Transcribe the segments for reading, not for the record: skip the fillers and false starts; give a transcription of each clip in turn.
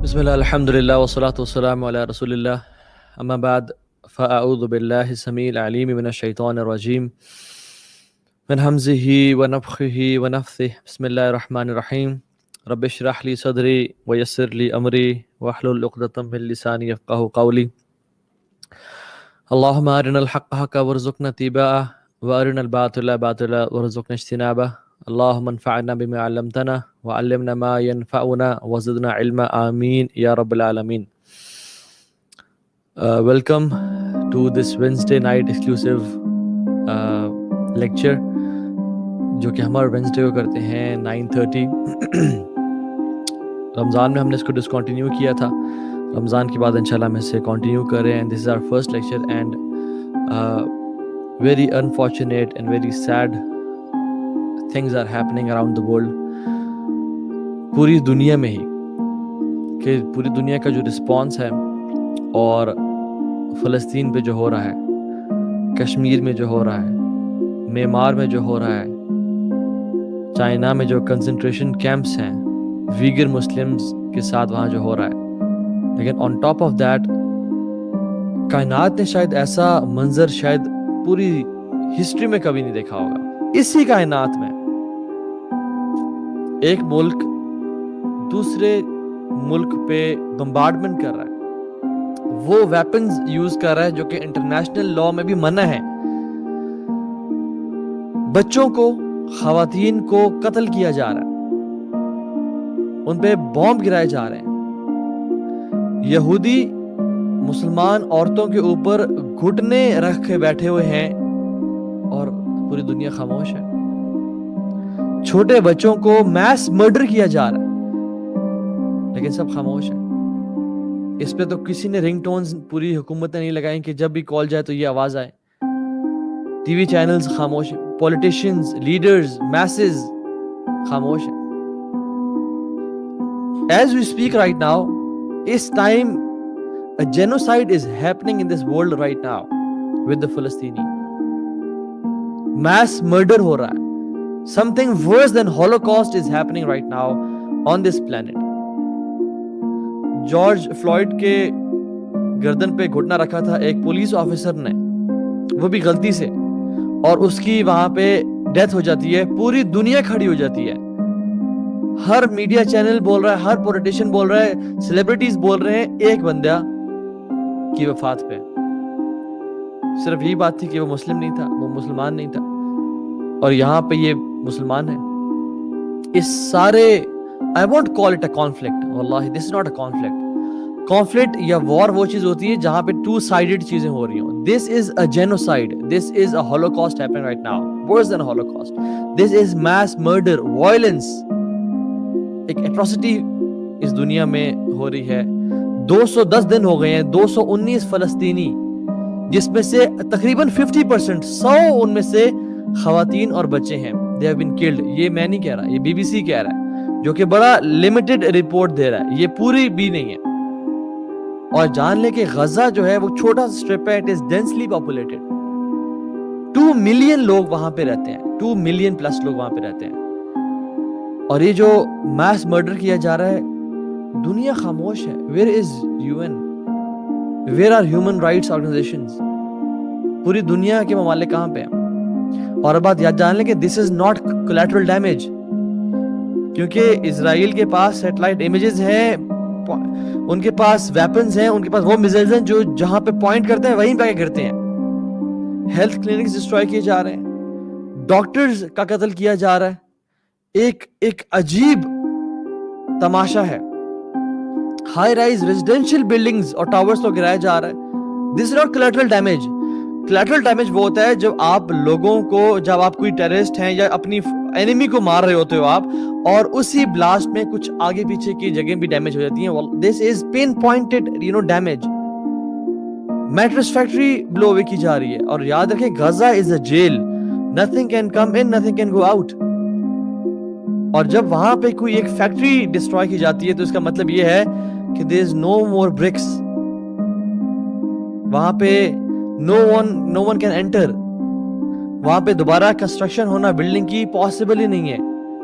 بسم الله الحمد لله والصلاة والسلام على رسول الله أما بعد فأعوذ بالله السميع العليم من الشيطان الرجيم من همزه ونفخه ونفثه بسم الله الرحمن الرحيم رب اشرح لي صدري ويسر لي أمري واحلل عقدة من لساني يفقهوا قولي اللهم أرنا الحق حقا وارزقنا اتباعه وأرنا الباطل باطلا وارزقنا اجتنابه اللهم انفعنا بما علمتنا وعلمنا ما ينفعنا وزدنا علما آمين يا رب العالمين. Welcome to this Wednesday night exclusive lecture جو کہ ہمارے وینسڈے کو کرتے ہیں 9:30. رمضان میں ہم نے اس کو ڈسکنٹینیو کیا تھا. رمضان کے بعد انشاءاللہ ہم اسے کنٹینیو کر رہے ہیں. This is our first lecture and very unfortunate and very sad things are happening around the world. پوری دنیا میں ہی کہ پوری دنیا کا جو رسپانس ہے اور فلسطین پہ جو ہو رہا ہے, کشمیر میں جو ہو رہا ہے, میانمار میں جو ہو رہا ہے, چائنا میں جو کنسنٹریشن کیمپس ہیں ویگر مسلمز کے ساتھ وہاں جو ہو رہا ہے, لیکن آن ٹاپ آف دیٹ کائنات نے شاید ایسا منظر شاید پوری ہسٹری میں کبھی نہیں دیکھا ہوگا. اسی کائنات میں ایک ملک دوسرے ملک پہ بمبارڈمنٹ کر رہا ہے, وہ ویپنز یوز کر رہا ہے جو کہ انٹرنیشنل لاء میں بھی منع ہے. بچوں کو, خواتین کو قتل کیا جا رہا ہے, ان پہ بومب گرائے جا رہے ہیں. یہودی مسلمان عورتوں کے اوپر گھٹنے رکھ کے بیٹھے ہوئے ہیں اور پوری دنیا خاموش ہے. چھوٹے بچوں کو میس مرڈر کیا جا رہا ہے لیکن سب خاموش ہے. اس پہ تو کسی نے رنگ ٹونز پوری حکومت نے نہیں لگائیں کہ جب بھی کال جائے تو یہ آواز آئے. ٹی وی چینلز خاموش ہیں, پولیٹیشینز, لیڈرز, میسز خاموش ہیں. As we speak right now, us time a genocide is happening in this world right now with the Palestinians. Mass murder ہو رہا ہے. Something worse than Holocaust is happening right now on this planet. George fluid کے گردن پہ گھٹنا رکھا تھا ایک police officer نے, وہ بھی غلطی سے, اور اس کی وہاں پہ ڈیتھ ہو جاتی ہے. پوری دنیا کھڑی ہو جاتی ہے. ہر میڈیا چینل بول رہا ہے, ہر پولیٹیشین بول رہا ہے, سیلیبریٹیز بول رہے ہیں ایک بندہ کی وفات پہ. صرف یہی بات تھی کہ وہ مسلم نہیں تھا, وہ مسلمان نہیں تھا, اور یہاں پہ یہ مسلمان ہے. اس سارے I won't call it a conflict. واللہ this is not a conflict. Conflict یا war وہ چیز ہوتی ہے جہاں پہ two sided چیزیں ہو رہی ہوں. This is a genocide. This is a holocaust happening right now. Worse than a holocaust. This is mass murder, violence. ایک atrocity اس دنیا میں ہو رہی ہے. 210 دن ہو گئے ہیں, 219 فلسطینی, جس میں سے تقریباً 50%, 100 ان میں سے خواتین اور بچے ہیں. They have been killed. یہ میں نہیں کہہ رہا, یہ بی بی سی کہہ رہا ہے, جو کہ بڑا لمیٹڈ رپورٹ دے رہا ہے, یہ پوری بھی نہیں ہے. اور جان لے کہ غزہ جو ہے وہ چھوٹا سٹرپ ہے, it is densely populated. 2 million لوگ وہاں پہ رہتے ہیں, 2 ملین پلس لوگ وہاں پہ رہتے ہیں. اور یہ جو میس مرڈر کیا جا رہا ہے, دنیا خاموش ہے. Where is UN? Where are human rights organizations? پوری دنیا کے ممالک کہاں پہ ہیں؟ اور بات یاد جان لیں کہ this is not collateral damage, کیونکہ اسرائیل کے پاس سیٹلائٹ امیجز ہیں, ان کے پاس ویپنز ہیں, ان کے پاس وہ میزائلز ہیں جو جہاں پہ پوائنٹ کرتے ہیں وہیں پہ کرتے ہیں. ہیلتھ کلینکس ڈسٹروائے کیے جا رہے ہیں, ڈاکٹرز کا قتل کیا جا رہا ہے. ایک عجیب تماشا ہے. ہائی رائز ریزیڈینشیل بلڈنگز اور ٹاورز کو گرایا جا رہا ہے. This is not collateral damage. collateral damage وہ ہوتا ہے جب آپ لوگوں کو, جب آپ کوئی ٹیررسٹ ہیں یا اپنی اینیمی کو مار رہے ہوتے ہو آپ, اور اسی بلاسٹ میں کچھ آگے پیچھے کی جگہیں بھی ڈیمیج ہو جاتی ہیں. This is pinpointed, damage. Mattress factory blow away کی جا رہی ہے. اور یاد رکھیں Gaza is a jail. Nothing can come in, nothing can go out. اور جب وہاں پہ کوئی ایک فیکٹری ڈسٹروائے کی جاتی ہے تو اس کا مطلب یہ ہے کہ there is no more bricks. وہاں پہ no one can enter. وہاں پہ دوبارہ کنسٹرکشن ہونا بلڈنگ کی پاسبل ہی نہیں ہے.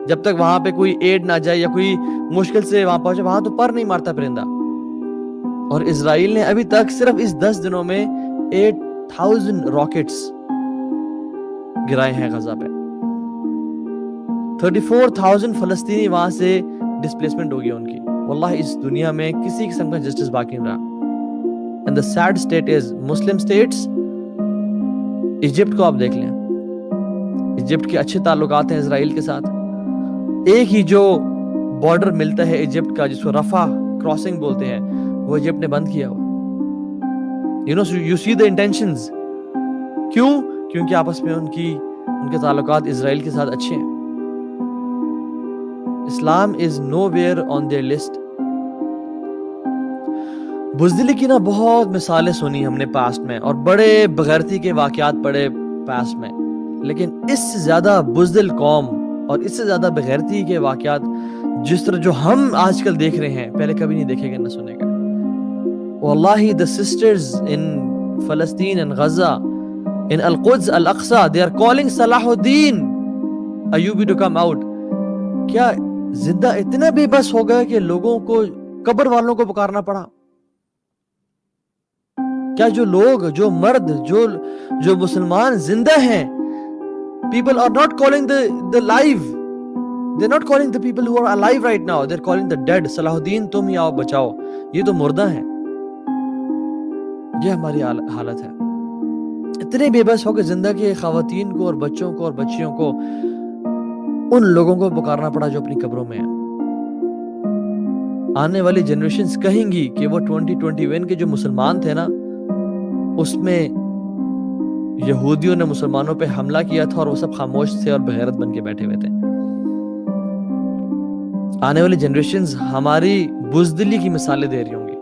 جب تک وہاں پہ کوئی ایڈ نہ جائے یا کوئی مشکل سے وہاں پہنچے، وہاں تو پر نہیں مارتا پرندہ. اور اسرائیل نے ابھی تک صرف اس 10 دنوں میں 8000 راکٹس گرائے ہیں غزہ پہ. 34,000 فلسطینی وہاں سے ڈسپلیسمنٹ ہو گئی ان کی. واللہ اس دنیا میں کسی قسم کا جسٹس باقی نہیں رہا. And the sad state is Muslim states. Egypt کو آپ دیکھ لیں، ایجپٹ کے اچھے تعلقات ہیں اسرائیل کے ساتھ. ایک ہی جو بارڈر ملتا ہے ایجپٹ کا جس کو رفح کراسنگ بولتے ہیں، وہ ایجپٹ نے بند کیا ہوا. You see the intentions. کیوں؟ کیونکہ آپس میں ان کے تعلقات اسرائیل کے ساتھ اچھے ہیں. اسلام is nowhere on their list. بزدلی کی نا بہت مثالیں سنی ہم نے پاسٹ میں، اور بڑے بغیرتی کے واقعات پڑھے پاسٹ میں، لیکن اس سے زیادہ بزدل قوم اور اس سے زیادہ بغیرتی کے واقعات جس طرح جو ہم آج کل دیکھ رہے ہیں پہلے کبھی نہیں دیکھے گا نہ سنے گا. واللہ the sisters in Palestine and Gaza, in Al-Quds, Al-Aqsa, they are calling Salahuddin Ayyubi to come out. کیا زندہ اتنا بے بس ہو گیا کہ لوگوں کو قبر والوں کو پکارنا پڑا؟ کیا جو لوگ، جو مرد، جو مسلمان زندہ ہیں، people are not calling the live, they're not calling the people who are alive right now, they're calling the dead. صلاح تم ہی آؤ بچاؤ، یہ تو مردہ ہیں. یہ ہماری حالت ہے. اتنے بے بس ہو کہ زندہ کے خواتین کو اور بچوں کو اور بچیوں کو ان لوگوں کو پکارنا پڑا جو اپنی قبروں میں ہیں. آنے والی جنریشنز کہیں گی کہ وہ 2021 کے جو مسلمان تھے نا، اس میں یہودیوں نے مسلمانوں پہ حملہ کیا تھا اور وہ سب خاموش تھے اور بغیرت بن کے بیٹھے ہوئے تھے. آنے والی جنریشنز ہماری بزدلی کی مثالیں دے رہی ہوں گی.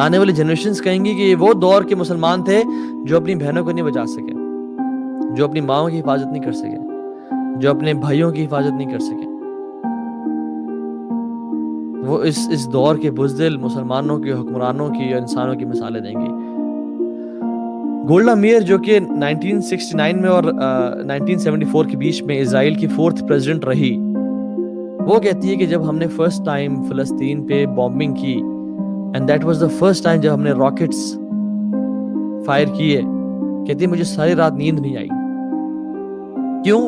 آنے والی جنریشنز کہیں گی کہ یہ وہ دور کے مسلمان تھے جو اپنی بہنوں کو نہیں بچا سکے، جو اپنی ماؤں کی حفاظت نہیں کر سکے، جو اپنے بھائیوں کی حفاظت نہیں کر سکے. وہ اس دور کے بزدل مسلمانوں کے حکمرانوں کی اور انسانوں کی مثالیں دیں گی. گولڈا میئر جو کہ 1969 میں اور 1974 کے بیچ میں اسرائیل کی 4th پریزیڈنٹ رہی، وہ کہتی ہے کہ جب ہم نے فرسٹ ٹائم فلسطین پہ بامبنگ کی، and that was the first time جب ہم نے راکٹس فائر کیے، کہتی ہے مجھے ساری رات نیند نہیں آئی. کیوں؟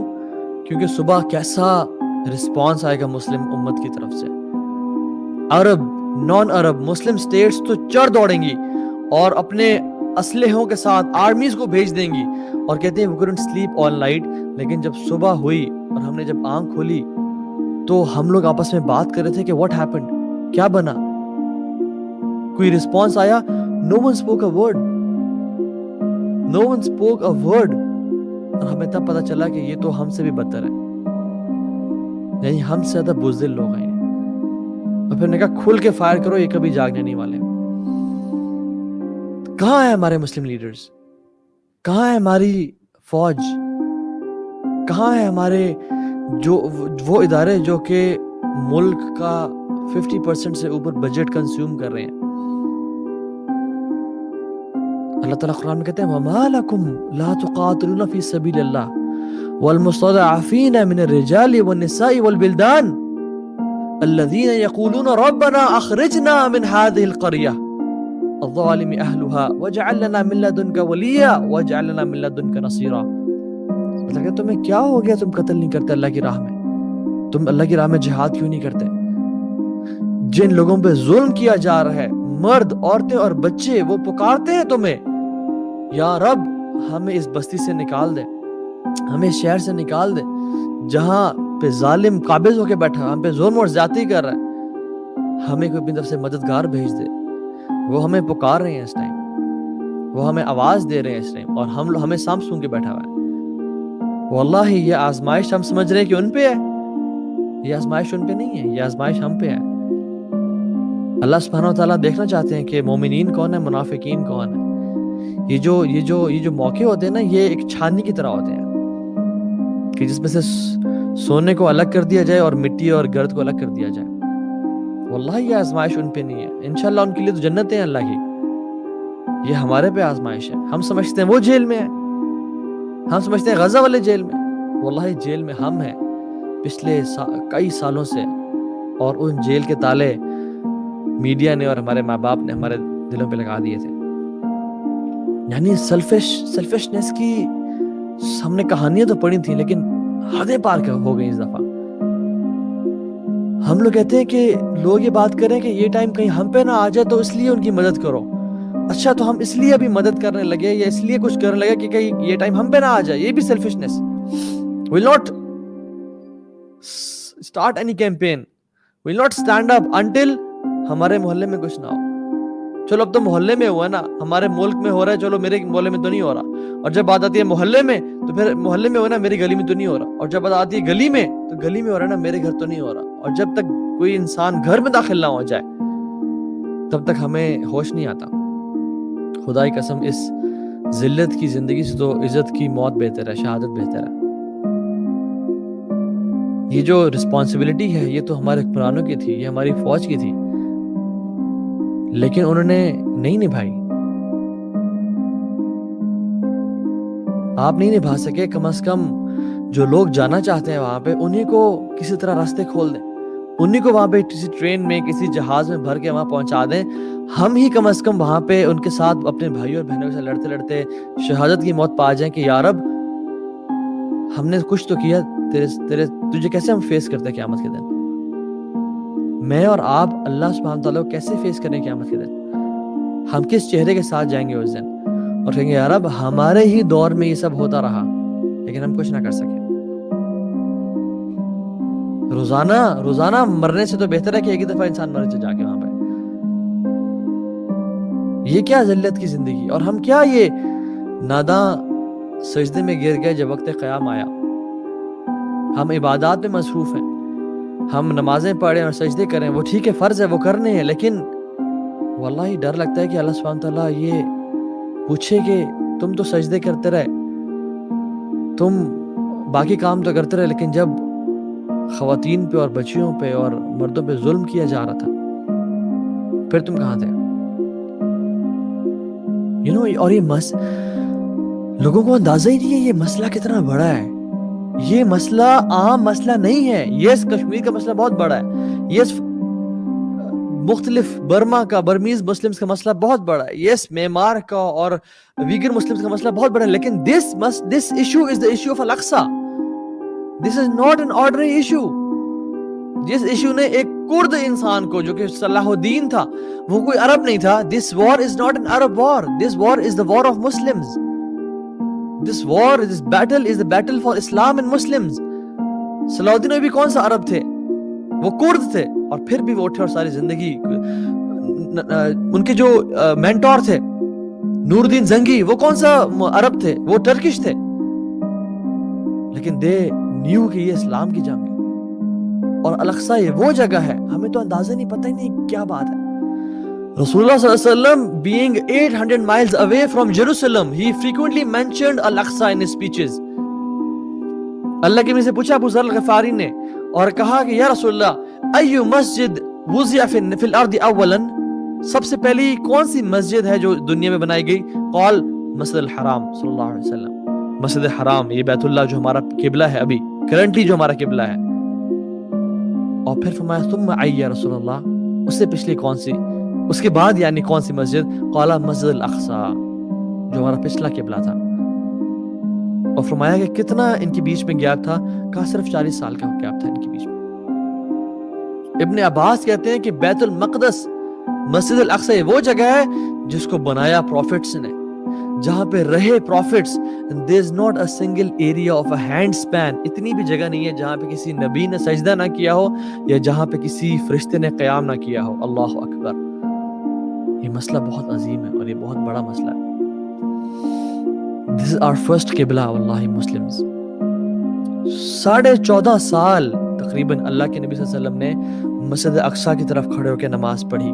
کیونکہ صبح کیسا رسپانس آئے گا مسلم امت کی طرف سے. عرب، نان عرب، مسلم سٹیٹس تو چڑھ دوڑیں گی اور اپنے اسلحوں کے ساتھ آرمیز کو بھیج دیں گی، اور کہتے ہیں we couldn't sleep all night. لیکن جب صبح ہوئی اور ہم نے جب آنکھ کھولی تو ہم لوگ آپس میں بات کر رہے تھے کہ what happened، کیا بنا؟ کوئی رسپانس آیا؟ no one spoke a word. No one spoke a word. اور ہمیں تب پتا چلا کہ یہ تو ہم سے بھی بدتر ہے، یعنی ہم سے زیادہ بزدل لوگ ہیں. اور پھر نے کہا کھل کے فائر کرو، یہ کبھی جاگنے نہیں والے. کہاں ہے ہمارے مسلم لیڈرز؟ کہاں ہے ہماری فوج؟ کہاں ہے ہمارے جو وہ ادارے جو کہ ملک کا 50% سے اوپر بجٹ کنزیوم کر رہے ہیں؟ اللہ تعالیٰ قرآن میں کہتے ہیں وَمَا لَكُمْ لَا تُقَاتِلُونَ فِي سَبِيلِ اللَّهِ وَالْمُسْتَضْعَفِينَ مِنَ الرِّجَالِ وَالنِّسَاءِ وَالْبِلْدَانِ الَّذِينَ يَقُولُونَ رَبَّنَا أَخْرِجْنَا مِنْ هَذِهِ الْقَرْيَةِ الظَّالِمِ أَهْلُهَا وَاجْعَل لَّنَا مِن لَّدُنكَ وَلِيًّا وَاجْعَل لَّنَا مِن لَّدُنكَ نَصِيرًا. مطلب کہ تمہیں کیا ہو گیا، تم قتل نہیں کرتے اللہ کی راہ میں؟ تم اللہ کی راہ میں جہاد کیوں نہیں کرتے؟ جن لوگوں پہ ظلم کیا جا رہا ہے، مرد، عورتیں اور بچے، وہ پکارتے ہیں تمہیں یا رب ہمیں اس بستی سے نکال دے، ہمیں اس شہر سے نکال دے جہاں پہ ظالم قابض ہو کے بیٹھا، ہم پہ ظلم اور زیادتی کر رہا ہے، ہمیں کوئی اپنی طرف سے مددگار بھیج دے. وہ ہمیں پکار رہے ہیں اس ٹائم، وہ ہمیں آواز دے رہے ہیں اس ٹائم، اور ہمیں سانپ سون کے بیٹھا ہوا ہے. واللہ یہ آزمائش ہم سمجھ رہے ہیں کہ ان پہ ہے، یہ آزمائش ان پہ نہیں ہے، یہ آزمائش ہم پہ ہے. اللہ سبحانہ و تعالیٰ دیکھنا چاہتے ہیں کہ مومنین کون ہے، منافقین کون ہے. یہ جو موقع ہوتے ہیں نا، یہ ایک چھاننی کی طرح ہوتے ہیں کہ جس میں سے سونے کو الگ کر دیا جائے اور مٹی اور گرد کو الگ کر دیا جائے. واللہ یہ آزمائش ان پہ نہیں ہے، انشاءاللہ ان کے لیے تو جنتیں ہیں اللہ کی. یہ ہمارے پہ آزمائش ہے. ہم سمجھتے ہیں وہ جیل میں ہے، ہم سمجھتے ہیں غزہ والے جیل میں. واللہ جیل میں ہم ہیں پچھلے کئی سالوں سے، اور ان جیل کے تالے میڈیا نے اور ہمارے ماں باپ نے ہمارے دلوں پہ لگا دیے تھے. یعنی سیلفشنس کی ہم نے کہانیاں تو پڑھی تھیں، لیکن حدیں پار ہو گئی اس دفعہ. ہم لوگ کہتے ہیں کہ لوگ یہ بات کریں کہ یہ ٹائم کہیں ہم پہ نہ آ جائے تو اس لیے ان کی مدد کرو. اچھا تو ہم اس لیے ابھی مدد کرنے لگے یا اس لیے کچھ کرنے لگے کہ کہیں یہ ٹائم ہم پہ نہ آ جائے. یہ بھی selfishness. will not start any campaign, will not stand up until ہمارے محلے میں کچھ نہ ہو. چلو اب تو محلے میں ہوا نا، ہمارے ملک میں ہو رہا ہے، چلو میرے محلے میں تو نہیں ہو رہا. اور جب بات آتی ہے محلے میں تو پھر محلے میں ہو نا، میری گلی میں تو نہیں ہو رہا. اور جب بات آتی ہے گلی میں تو گلی میں ہو رہا ہے نا، میرے گھر تو نہیں ہو رہا. اور جب تک کوئی انسان گھر میں داخل نہ ہو جائے تب تک ہمیں ہوش نہیں آتا. خدا کی قسم اس ذلت کی زندگی سے تو عزت کی موت بہتر ہے، شہادت بہتر ہے. یہ جو رسپانسبلٹی ہے یہ تو ہمارے حکمرانوں کی تھی، یہ ہماری فوج کی تھی، لیکن انہوں نے نہیں نبھائی. آپ نہیں نبھا سکے، کم از کم جو لوگ جانا چاہتے ہیں وہاں پہ انہیں کو کسی طرح راستے کھول دیں، انہیں کو وہاں پہ کسی ٹرین میں کسی جہاز میں بھر کے وہاں پہنچا دیں. ہم ہی کم از کم وہاں پہ ان کے ساتھ اپنے بھائیوں اور بہنوں کے ساتھ لڑتے لڑتے شہادت کی موت پا جائیں کہ یا رب ہم نے کچھ تو کیا، تجھے کیسے ہم فیس کرتے ہیں قیامت کے دن. میں اور آپ اللہ سبحانہ تعالیٰ کو کیسے فیس کریں قیامت کے دن؟ ہم کس چہرے کے ساتھ جائیں گے اس دن اور کہیں گے یا رب ہمارے ہی دور میں یہ سب ہوتا رہا لیکن ہم کچھ نہ کر سکے. روزانہ مرنے سے تو بہتر ہے کہ ایک ہی دفعہ انسان مر جا کے وہاں پہ. یہ کیا ذلت کی زندگی. اور ہم کیا یہ ناداں سجدے میں گر گئے جب وقت قیام آیا. ہم عبادات میں مصروف ہیں، ہم نمازیں پڑھیں اور سجدے کریں، وہ ٹھیک ہے، فرض ہے، وہ کرنے ہیں، لیکن واللہ ڈر لگتا ہے کہ اللہ سبحانہ تعالیٰ یہ پوچھے کہ تم تو سجدے کرتے رہے، تم باقی کام تو کرتے رہے، لیکن جب خواتین پہ اور بچیوں پہ اور مردوں پہ ظلم کیا جا رہا تھا پھر تم کہاں تھے؟ اور یہ لوگوں کو اندازہ ہی نہیں ہے یہ مسئلہ کتنا بڑا ہے. یہ مسئلہ عام مسئلہ نہیں ہے. یس کشمیر کا مسئلہ بہت بڑا ہے. یس مختلف برمیز مسلمز کا مسئلہ بہت بڑا ہے. یس میمار کا اور ویگر مسلمز کا مسئلہ بہت بڑا ہے. لیکن this issue is the issue of Al-Aqsa. This is not an ordinary issue. جس ایشو نے ایک کرد انسان کو جو کہ صلاح الدین تھا، وہ کوئی عرب نہیں تھا. This war is not an Arab war. This war is the war of Muslims. This battle is the battle for Islam and Muslims. صلاح الدین بھی کون سا عرب تھے؟ وہ کرد تھے. اور پھر بھی وہ اٹھے اور ساری زندگی ان کے جو مینٹور تھے نور الدین زنگی، وہ کون سا عرب تھے؟ وہ ٹرکش تھے. لیکن دے نیو کہ یہ اسلام کی جنگ ہے اور الاقصی یہ وہ جگہ ہے. ہمیں تو اندازہ نہیں، پتہ ہی نہیں کیا بات ہے. رسول اللہ صلی اللہ علیہ وسلم being 800 miles away from Jerusalem, he frequently mentioned Al-Aqsa in his speeches. اللہ کے نبی سے پوچھا ابو ذر الغفاری نے اور کہا کہ یا رسول اللہ ایو مسجد وضع فی الارض اولا، سب سے پہلی کون سی مسجد ہے جو دنیا میں بنائی گئی؟ قال مسجد الحرام. صلی اللہ علیہ وسلم مسجد حرام، یہ بیت اللہ جو ہمارا قبلہ ہے، ابھی کرنٹلی جو ہمارا قبلہ ہے. اور پھر فرمایا ثم ای یا رسول اللہ، اس سے پچھلی کون سی، اس کے بعد یعنی کون سی مسجد؟ قال مسجد الاقصی، جو ہمارا پچھلا قبلہ تھا. اور فرمایا کہ کتنا ان کے بیچ میں گیپ تھا؟ کہا صرف 40 سال کا گیپ تھا ان کے بیچ میں. ابن عباس کہتے ہیں کہ بیت المقدس مسجد الاقصی وہ جگہ ہے جس کو بنایا پروفٹس نے، جہاں پہ رہے prophets. there is not a single area of a hand span. اتنی بھی جگہ نہیں ہے جہاں پہ کسی نبی نے سجدہ نہ کیا ہو یا جہاں پہ کسی فرشتے نے قیام نہ کیا ہو. اللہ اکبر. یہ مسئلہ بہت عظیم ہے اور یہ بہت بڑا مسئلہ ہے. This is our first قبلہ واللہ مسلمز. 14.5 سال تقریباً اللہ کے نبی صلی اللہ علیہ وسلم نے مسجد اقصی کی طرف کھڑے ہو کے نماز پڑھی.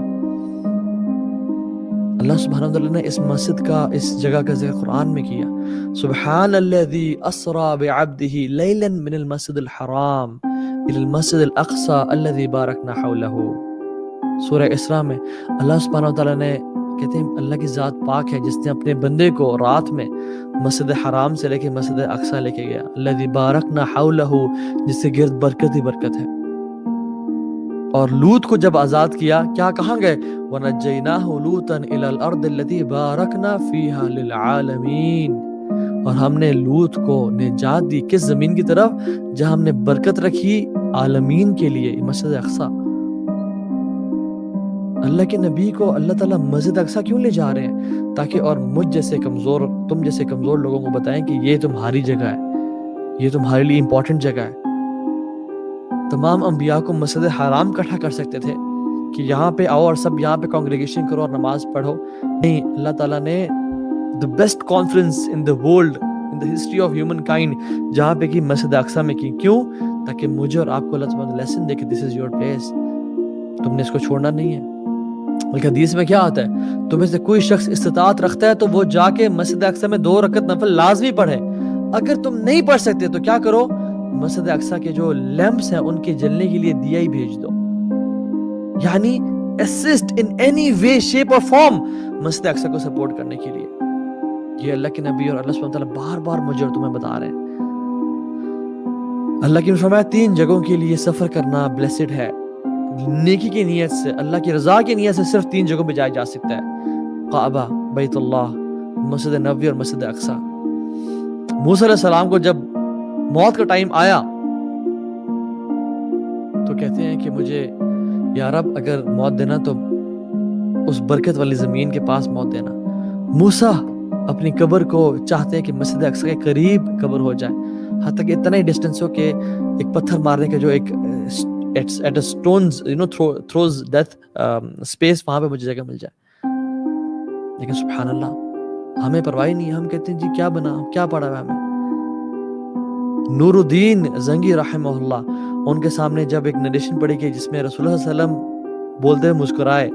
اللہ سبحانہ وتعالی نے اس مسجد کا، اس جگہ کا ذکر قرآن میں کیا. سبحان الذی اسری بعبدہ لیلا من المسجد الحرام الی المسجد الاقصی الذی بارکنا حولہ. سورہ اسراء میں اللہ سبحانہ وتعالی نے کہتے ہیں اللہ کی ذات پاک ہے جس نے اپنے بندے کو رات میں مسجد حرام سے لے کے مسجد اقصی لے کے گیا. الذی بارکنا حولہ، جس سے گرد برکت ہی برکت ہے. اور لوط کو جب آزاد کیا، کیا کہاں گئے؟ وَنَجَّيْنَاهُ لُوطًا إِلَى الْأَرْضِ الَّتِي بَارَكْنَا فِيهَا لِلْعَالَمِينَ. اور ہم نے لوط کو نجات دی کس زمین کی طرف؟ جہاں ہم نے برکت رکھی عالمین کے لیے، مسجد اقصی. اللہ کے نبی کو اللہ تعالیٰ مسجد اقصی کیوں لے جا رہے ہیں؟ تاکہ اور مجھ جیسے کمزور، تم جیسے کمزور لوگوں کو بتائیں کہ یہ تمہاری جگہ ہے، یہ تمہارے لیے امپورٹنٹ جگہ ہے. تمام انبیاء کو مسجد حرام اکٹھا کر سکتے تھے کہ یہاں پہ آؤ اور سب یہاں پہ کانگریگیشن کرو اور نماز پڑھو. نہیں، اللہ تعالیٰ نے the best conference in the world, in the history of humankind، جہاں پہ کی مسجد اقصی میں کی. کیوں؟ تاکہ مجھے اور آپ کو اللہ تعالیٰ لیسن دے کہ this is your place، تم نے اس کو چھوڑنا نہیں ہے. بلکہ حدیث میں کیا آتا ہے؟ تمہیں سے کوئی شخص استطاعت رکھتا ہے تو وہ جا کے مسجد اقصی میں 2 رکعت نفل لازمی پڑھے. اگر تم نہیں پڑھ سکتے تو کیا کرو؟ مسجد اقصی کے جو لیمپس ہیں ان کے جلنے کے لیے دیا ہی بھیج دو. یعنی assist in any way, shape or form مسجد اقصی کو سپورٹ کرنے کے لیے. یہ اللہ کے نبی اور اللہ سبحانہ وتعالیٰ بار بار مجھے اور تمہیں بتا رہے ہیں. اللہ کی فرمایا 3 جگہوں کے لیے سفر کرنا بلیسڈ ہے. نیکی کی نیت سے، اللہ کی رضا کی نیت سے صرف 3 جگہوں پہ جایا جا سکتا ہے: کعبہ، بیت اللہ، مسجد نبوی اور مسجد اقصی. موسیٰ علیہ السلام کو جب موت کا ٹائم آیا تو کہتے ہیں کہ مجھے یا رب اگر موت دینا تو اس برکت والی زمین کے پاس موت دینا. موسیٰ اپنی قبر کو چاہتے ہیں کہ مسجد اقصی کے قریب قبر ہو جائے، حتیٰ کہ اتنا ہی ڈسٹینس ہو کہ ایک پتھر مارنے کا جو ایک at a stones throws death space، وہاں پہ مجھے جگہ مل جائے. لیکن سبحان اللہ، ہمیں پرواہ نہیں. ہم کہتے ہیں جی کیا بنا، کیا پڑا ہے ہمیں. نور الدین زنگی رحمہ اللہ، ان کے سامنے جب ایک نریشن پڑھی گئی جس میں رسول اللہ صلی اللہ علیہ وسلم بولتے ہوئے مسکرائے،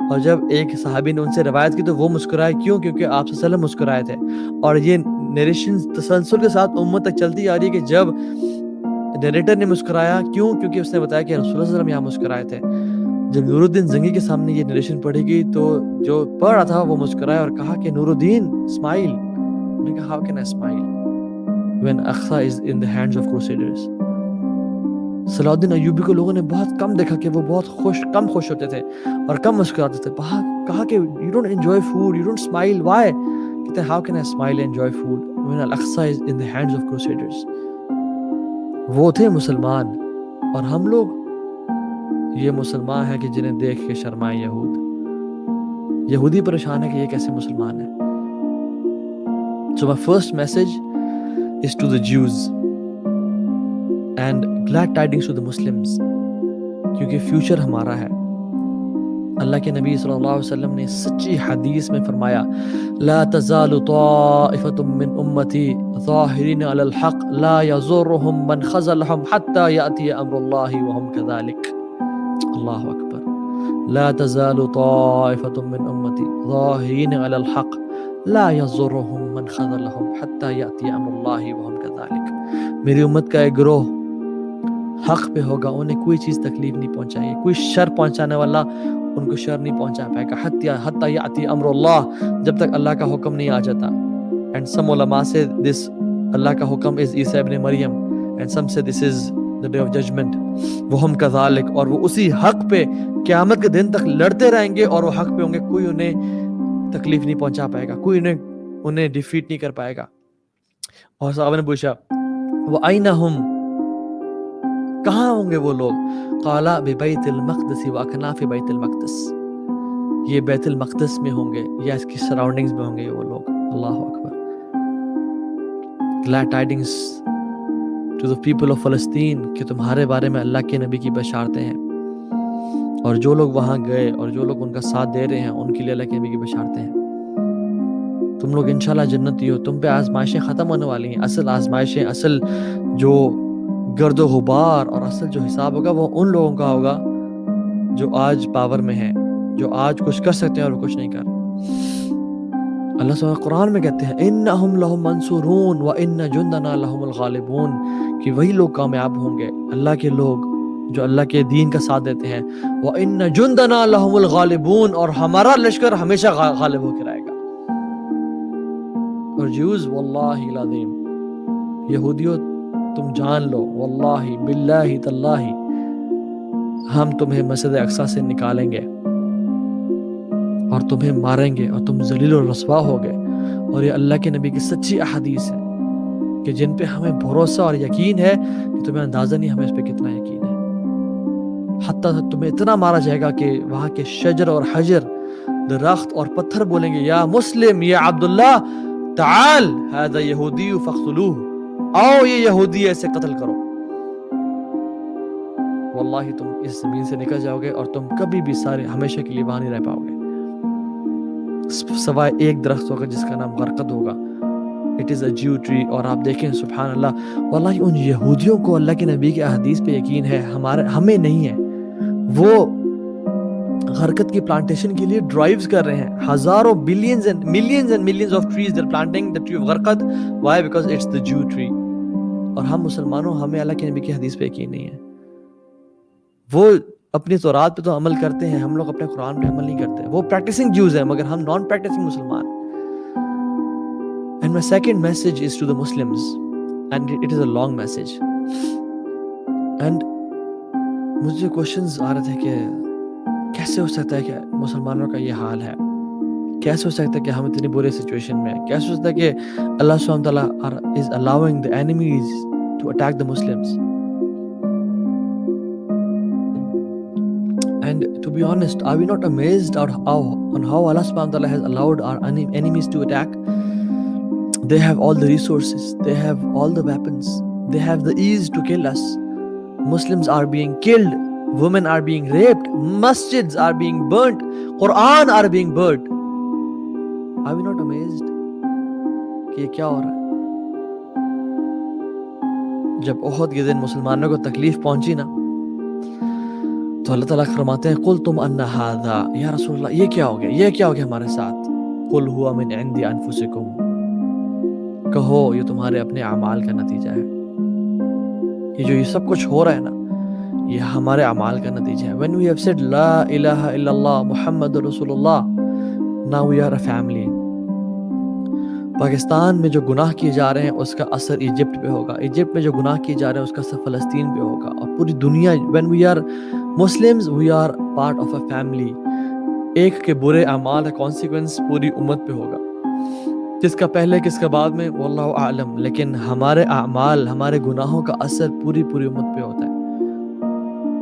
اور جب ایک صحابی نے ان سے روایت کی تو وہ مسکرائے. کیوں؟ کیونکہ آپ صلی اللہ علیہ وسلم مسکرائے تھے. اور یہ نریشن تسلسل کے ساتھ امت تک چلتی آ رہی ہے کہ جب نریٹر نے مسکرایا، کیوں؟ کیونکہ اس نے بتایا کہ رسول اللہ صلی اللہ علیہ وسلم یہاں مسکرائے تھے. جب نور الدین زنگی کے سامنے یہ نریشن پڑھی گئی تو جو پڑھ رہا تھا وہ مسکرایا اور کہا کہ نور الدین اسمائل. انہوں نے کہا how can I smile when Aqsa is in the hands of crusaders. صلاح الدین ایوبی کو لوگوں نے بہت کم دیکھا کہ وہ بہت کم خوش ہوتے تھے اور کم مسکراتے تھے. کہا کہ you don't enjoy food, you don't smile, why؟ کہتے ہیں how can I smile and enjoy food when Al-Aqsa is in the hands of crusaders. وہ تھے مسلمان، اور ہم لوگ یہ مسلمان ہیں کہ جنہیں دیکھ کے شرمائیں یہود. یہودی پریشان ہے کہ یہ کیسے مسلمان ہیں. So my first message is to the Jews and glad tidings to the Muslims، کیونکہ فیوچر ہمارا ہے. اللہ کے نبی صلی اللہ علیہ وسلم نے سچی حدیث میں فرمایا لا تزال طائفة من امتی ظاہرین علی الحق لا یضرهم من خذلهم حتى یأتی امر اللہ وهم كذلك. اللہ اکبر. لا تزال طائفة من امتی ظاہرین علی الحق لا یضرهم من خذلهم حتى یأتی امر اللہ وهم كذلك. میری امت کا ایک گروہ حق پہ ہوگا، انہیں کوئی چیز تکلیف نہیں پہنچائے گی، کوئی شر پہنچانے والا ان کو شر نہیں پہنچا پائے گا. حتی یاتی امر اللہ، جب تک اللہ کا حکم نہیں آ جاتا. And some علماء say this اللہ کا حکم is عیسیٰ ابن مریم، and some say this is the day of judgment. وہم کذالک، اور وہ اسی حق پہ قیامت کے دن تک لڑتے رہیں گے اور وہ حق پہ ہوں گے. کوئی انہیں تکلیف نہیں پہنچا پائے گا، کوئی انہیں ڈیفیٹ نہیں کر پائے گا. اور صحابہ نے پوچھا وَأَيْنَ هُمْ، کہاں ہوں گے وہ لوگ؟ قالا ببیت المقدس واکناف بیت المقدس، یہ بیت المقدس میں ہوں گے یا اس کی سراؤنڈنگز میں ہوں گے وہ لوگ. اللہ اکبر. glad tidings to the people of Palestine کہ تمہارے بارے میں اللہ کے نبی کی بشارتیں ہیں، اور جو لوگ وہاں گئے اور جو لوگ ان کا ساتھ دے رہے ہیں ان کے لیے اللہ کے نبی کی بشارتیں ہیں. تم لوگ انشاءاللہ جنتی ہو. تم پہ آزمائشیں ختم ہونے والی ہیں. اصل آزمائشیں، اصل جو گرد و غبار اور اصل جو حساب ہوگا وہ ان لوگوں کا ہوگا جو آج پاور میں ہیں، جو آج کچھ کر سکتے ہیں اور وہ کچھ نہیں کر. اللہ سبحانہ قرآن میں کہتے ہیں انہم لہم منصورون وان جندنا لہم الغالبون، کہ وہی لوگ کامیاب ہوں گے، اللہ کے لوگ جو اللہ کے دین کا ساتھ دیتے ہیں. وَإِنَّ جُنْدَنَا لَهُمُ الْغَالِبُونَ, اور ہمارا لشکر ہمیشہ غالب ہو کے رہے گا. اور جیوز واللہ العظیم, یہودیوں تم جان لو, واللہ باللہ تاللہ, ہم تمہیں مسجد اقصی سے نکالیں گے اور تمہیں ماریں گے اور تم ذلیل و رسوا ہوگے. اور یہ اللہ کے نبی کی سچی احادیث ہے کہ جن پہ ہمیں بھروسہ اور یقین ہے کہ تمہیں اندازہ نہیں ہمیں اس پہ کتنا یقین ہے. حتیٰ تمہیں اتنا مارا جائے گا کہ وہاں کے شجر اور حجر, درخت اور پتھر بولیں گے یا مسلم یا عبداللہ تعال هذا یہودی فاقتلوه, آؤ یہ یہودی ہے, اسے قتل کرو. واللہ تم اس زمین سے نکل جاؤ گے اور تم کبھی بھی سارے ہمیشہ کے لیے وہاں نہیں رہ پاؤ گے, سوائے ایک درخت ہوگا جس کا نام غرقد ہوگا. It is a Jew tree. اور آپ دیکھیں سبحان اللہ, واللہ ان یہودیوں کو اللہ کے نبی کے احادیث پہ یقین ہے, ہمیں نہیں ہے. وہ غرقد کی پلانٹیشن کے لیے ڈرائیوز کر رہے ہیں, ہزاروں billions and millions of trees they are planting the tree of غرقد. Why? Because it's the Jew tree. اور ہم مسلمانوں, ہمیں اللہ کے نبی کی حدیث پہ یقین نہیں ہے. وہ اپنی تورات پہ تو عمل کرتے ہیں, ہم لوگ اپنے قرآن پہ عمل نہیں کرتے. وہ پریکٹسنگ جیوز ہیں مگر ہم نان پریکٹسنگ مسلمان. And my second message is to the Muslims, and it is a long message. And مجھے کوشچنز آ رہے تھے کہ کیسے ہو سکتا ہے کہ مسلمانوں کا یہ حال ہے, کیسے ہو سکتا ہے کہ ہم اتنی بری سچویشن میں ہیں, کیسے ہو سکتا ہے کہ اللہ سبحانہ وتعالی is allowing the enemies to attack the Muslims. And to be honest, are we not amazed on how Allah subhanahu wa ta'ala has allowed our enemies to attack? They have all the resources, they have all the weapons, they have the ease to kill us. Muslims are being killed, women are being raped, masjids are being burnt, Quran are being burnt. Are we not amazed کہ یہ کیا ہو رہا ہے؟ جب احد کے دن مسلمانوں کو تکلیف پہنچی نا, تو اللہ تعالیٰ فرماتے ہیں قُلْتُمْ أَنَّ هَذَا, یا رسول اللہ یہ کیا ہو گیا, یہ کیا ہو گیا ہمارے ساتھ. قُلْ هُوَ مِنْ عِنْدِ أَنفُسِكُمْ, کہو یہ تمہارے اپنے اعمال کا نتیجہ ہے. یہ جو یہ سب کچھ ہو رہا ہے نا, یہ ہمارے اعمال کا نتیجہ ہے. When we have said لا الہ الا اللہ محمد رسول اللہ, now we are a family. Pakistan میں جو گناہ کیے جا رہے ہیں اس کا اثر ایجپٹ پہ ہوگا, ایجپٹ میں جو گناہ کیے جا رہے ہیں اس کا اثر فلسطین پہ ہوگا, اور پوری دنیا. when we are Muslims, we are part of a family. ایک کے برے اعمال کا کانسیکوینس پوری امت پہ ہوگا, کس کا پہلے کس کا بعد میں واللہ اعلم, لیکن ہمارے اعمال, ہمارے گناہوں کا اثر پوری امت پہ ہوتا ہے.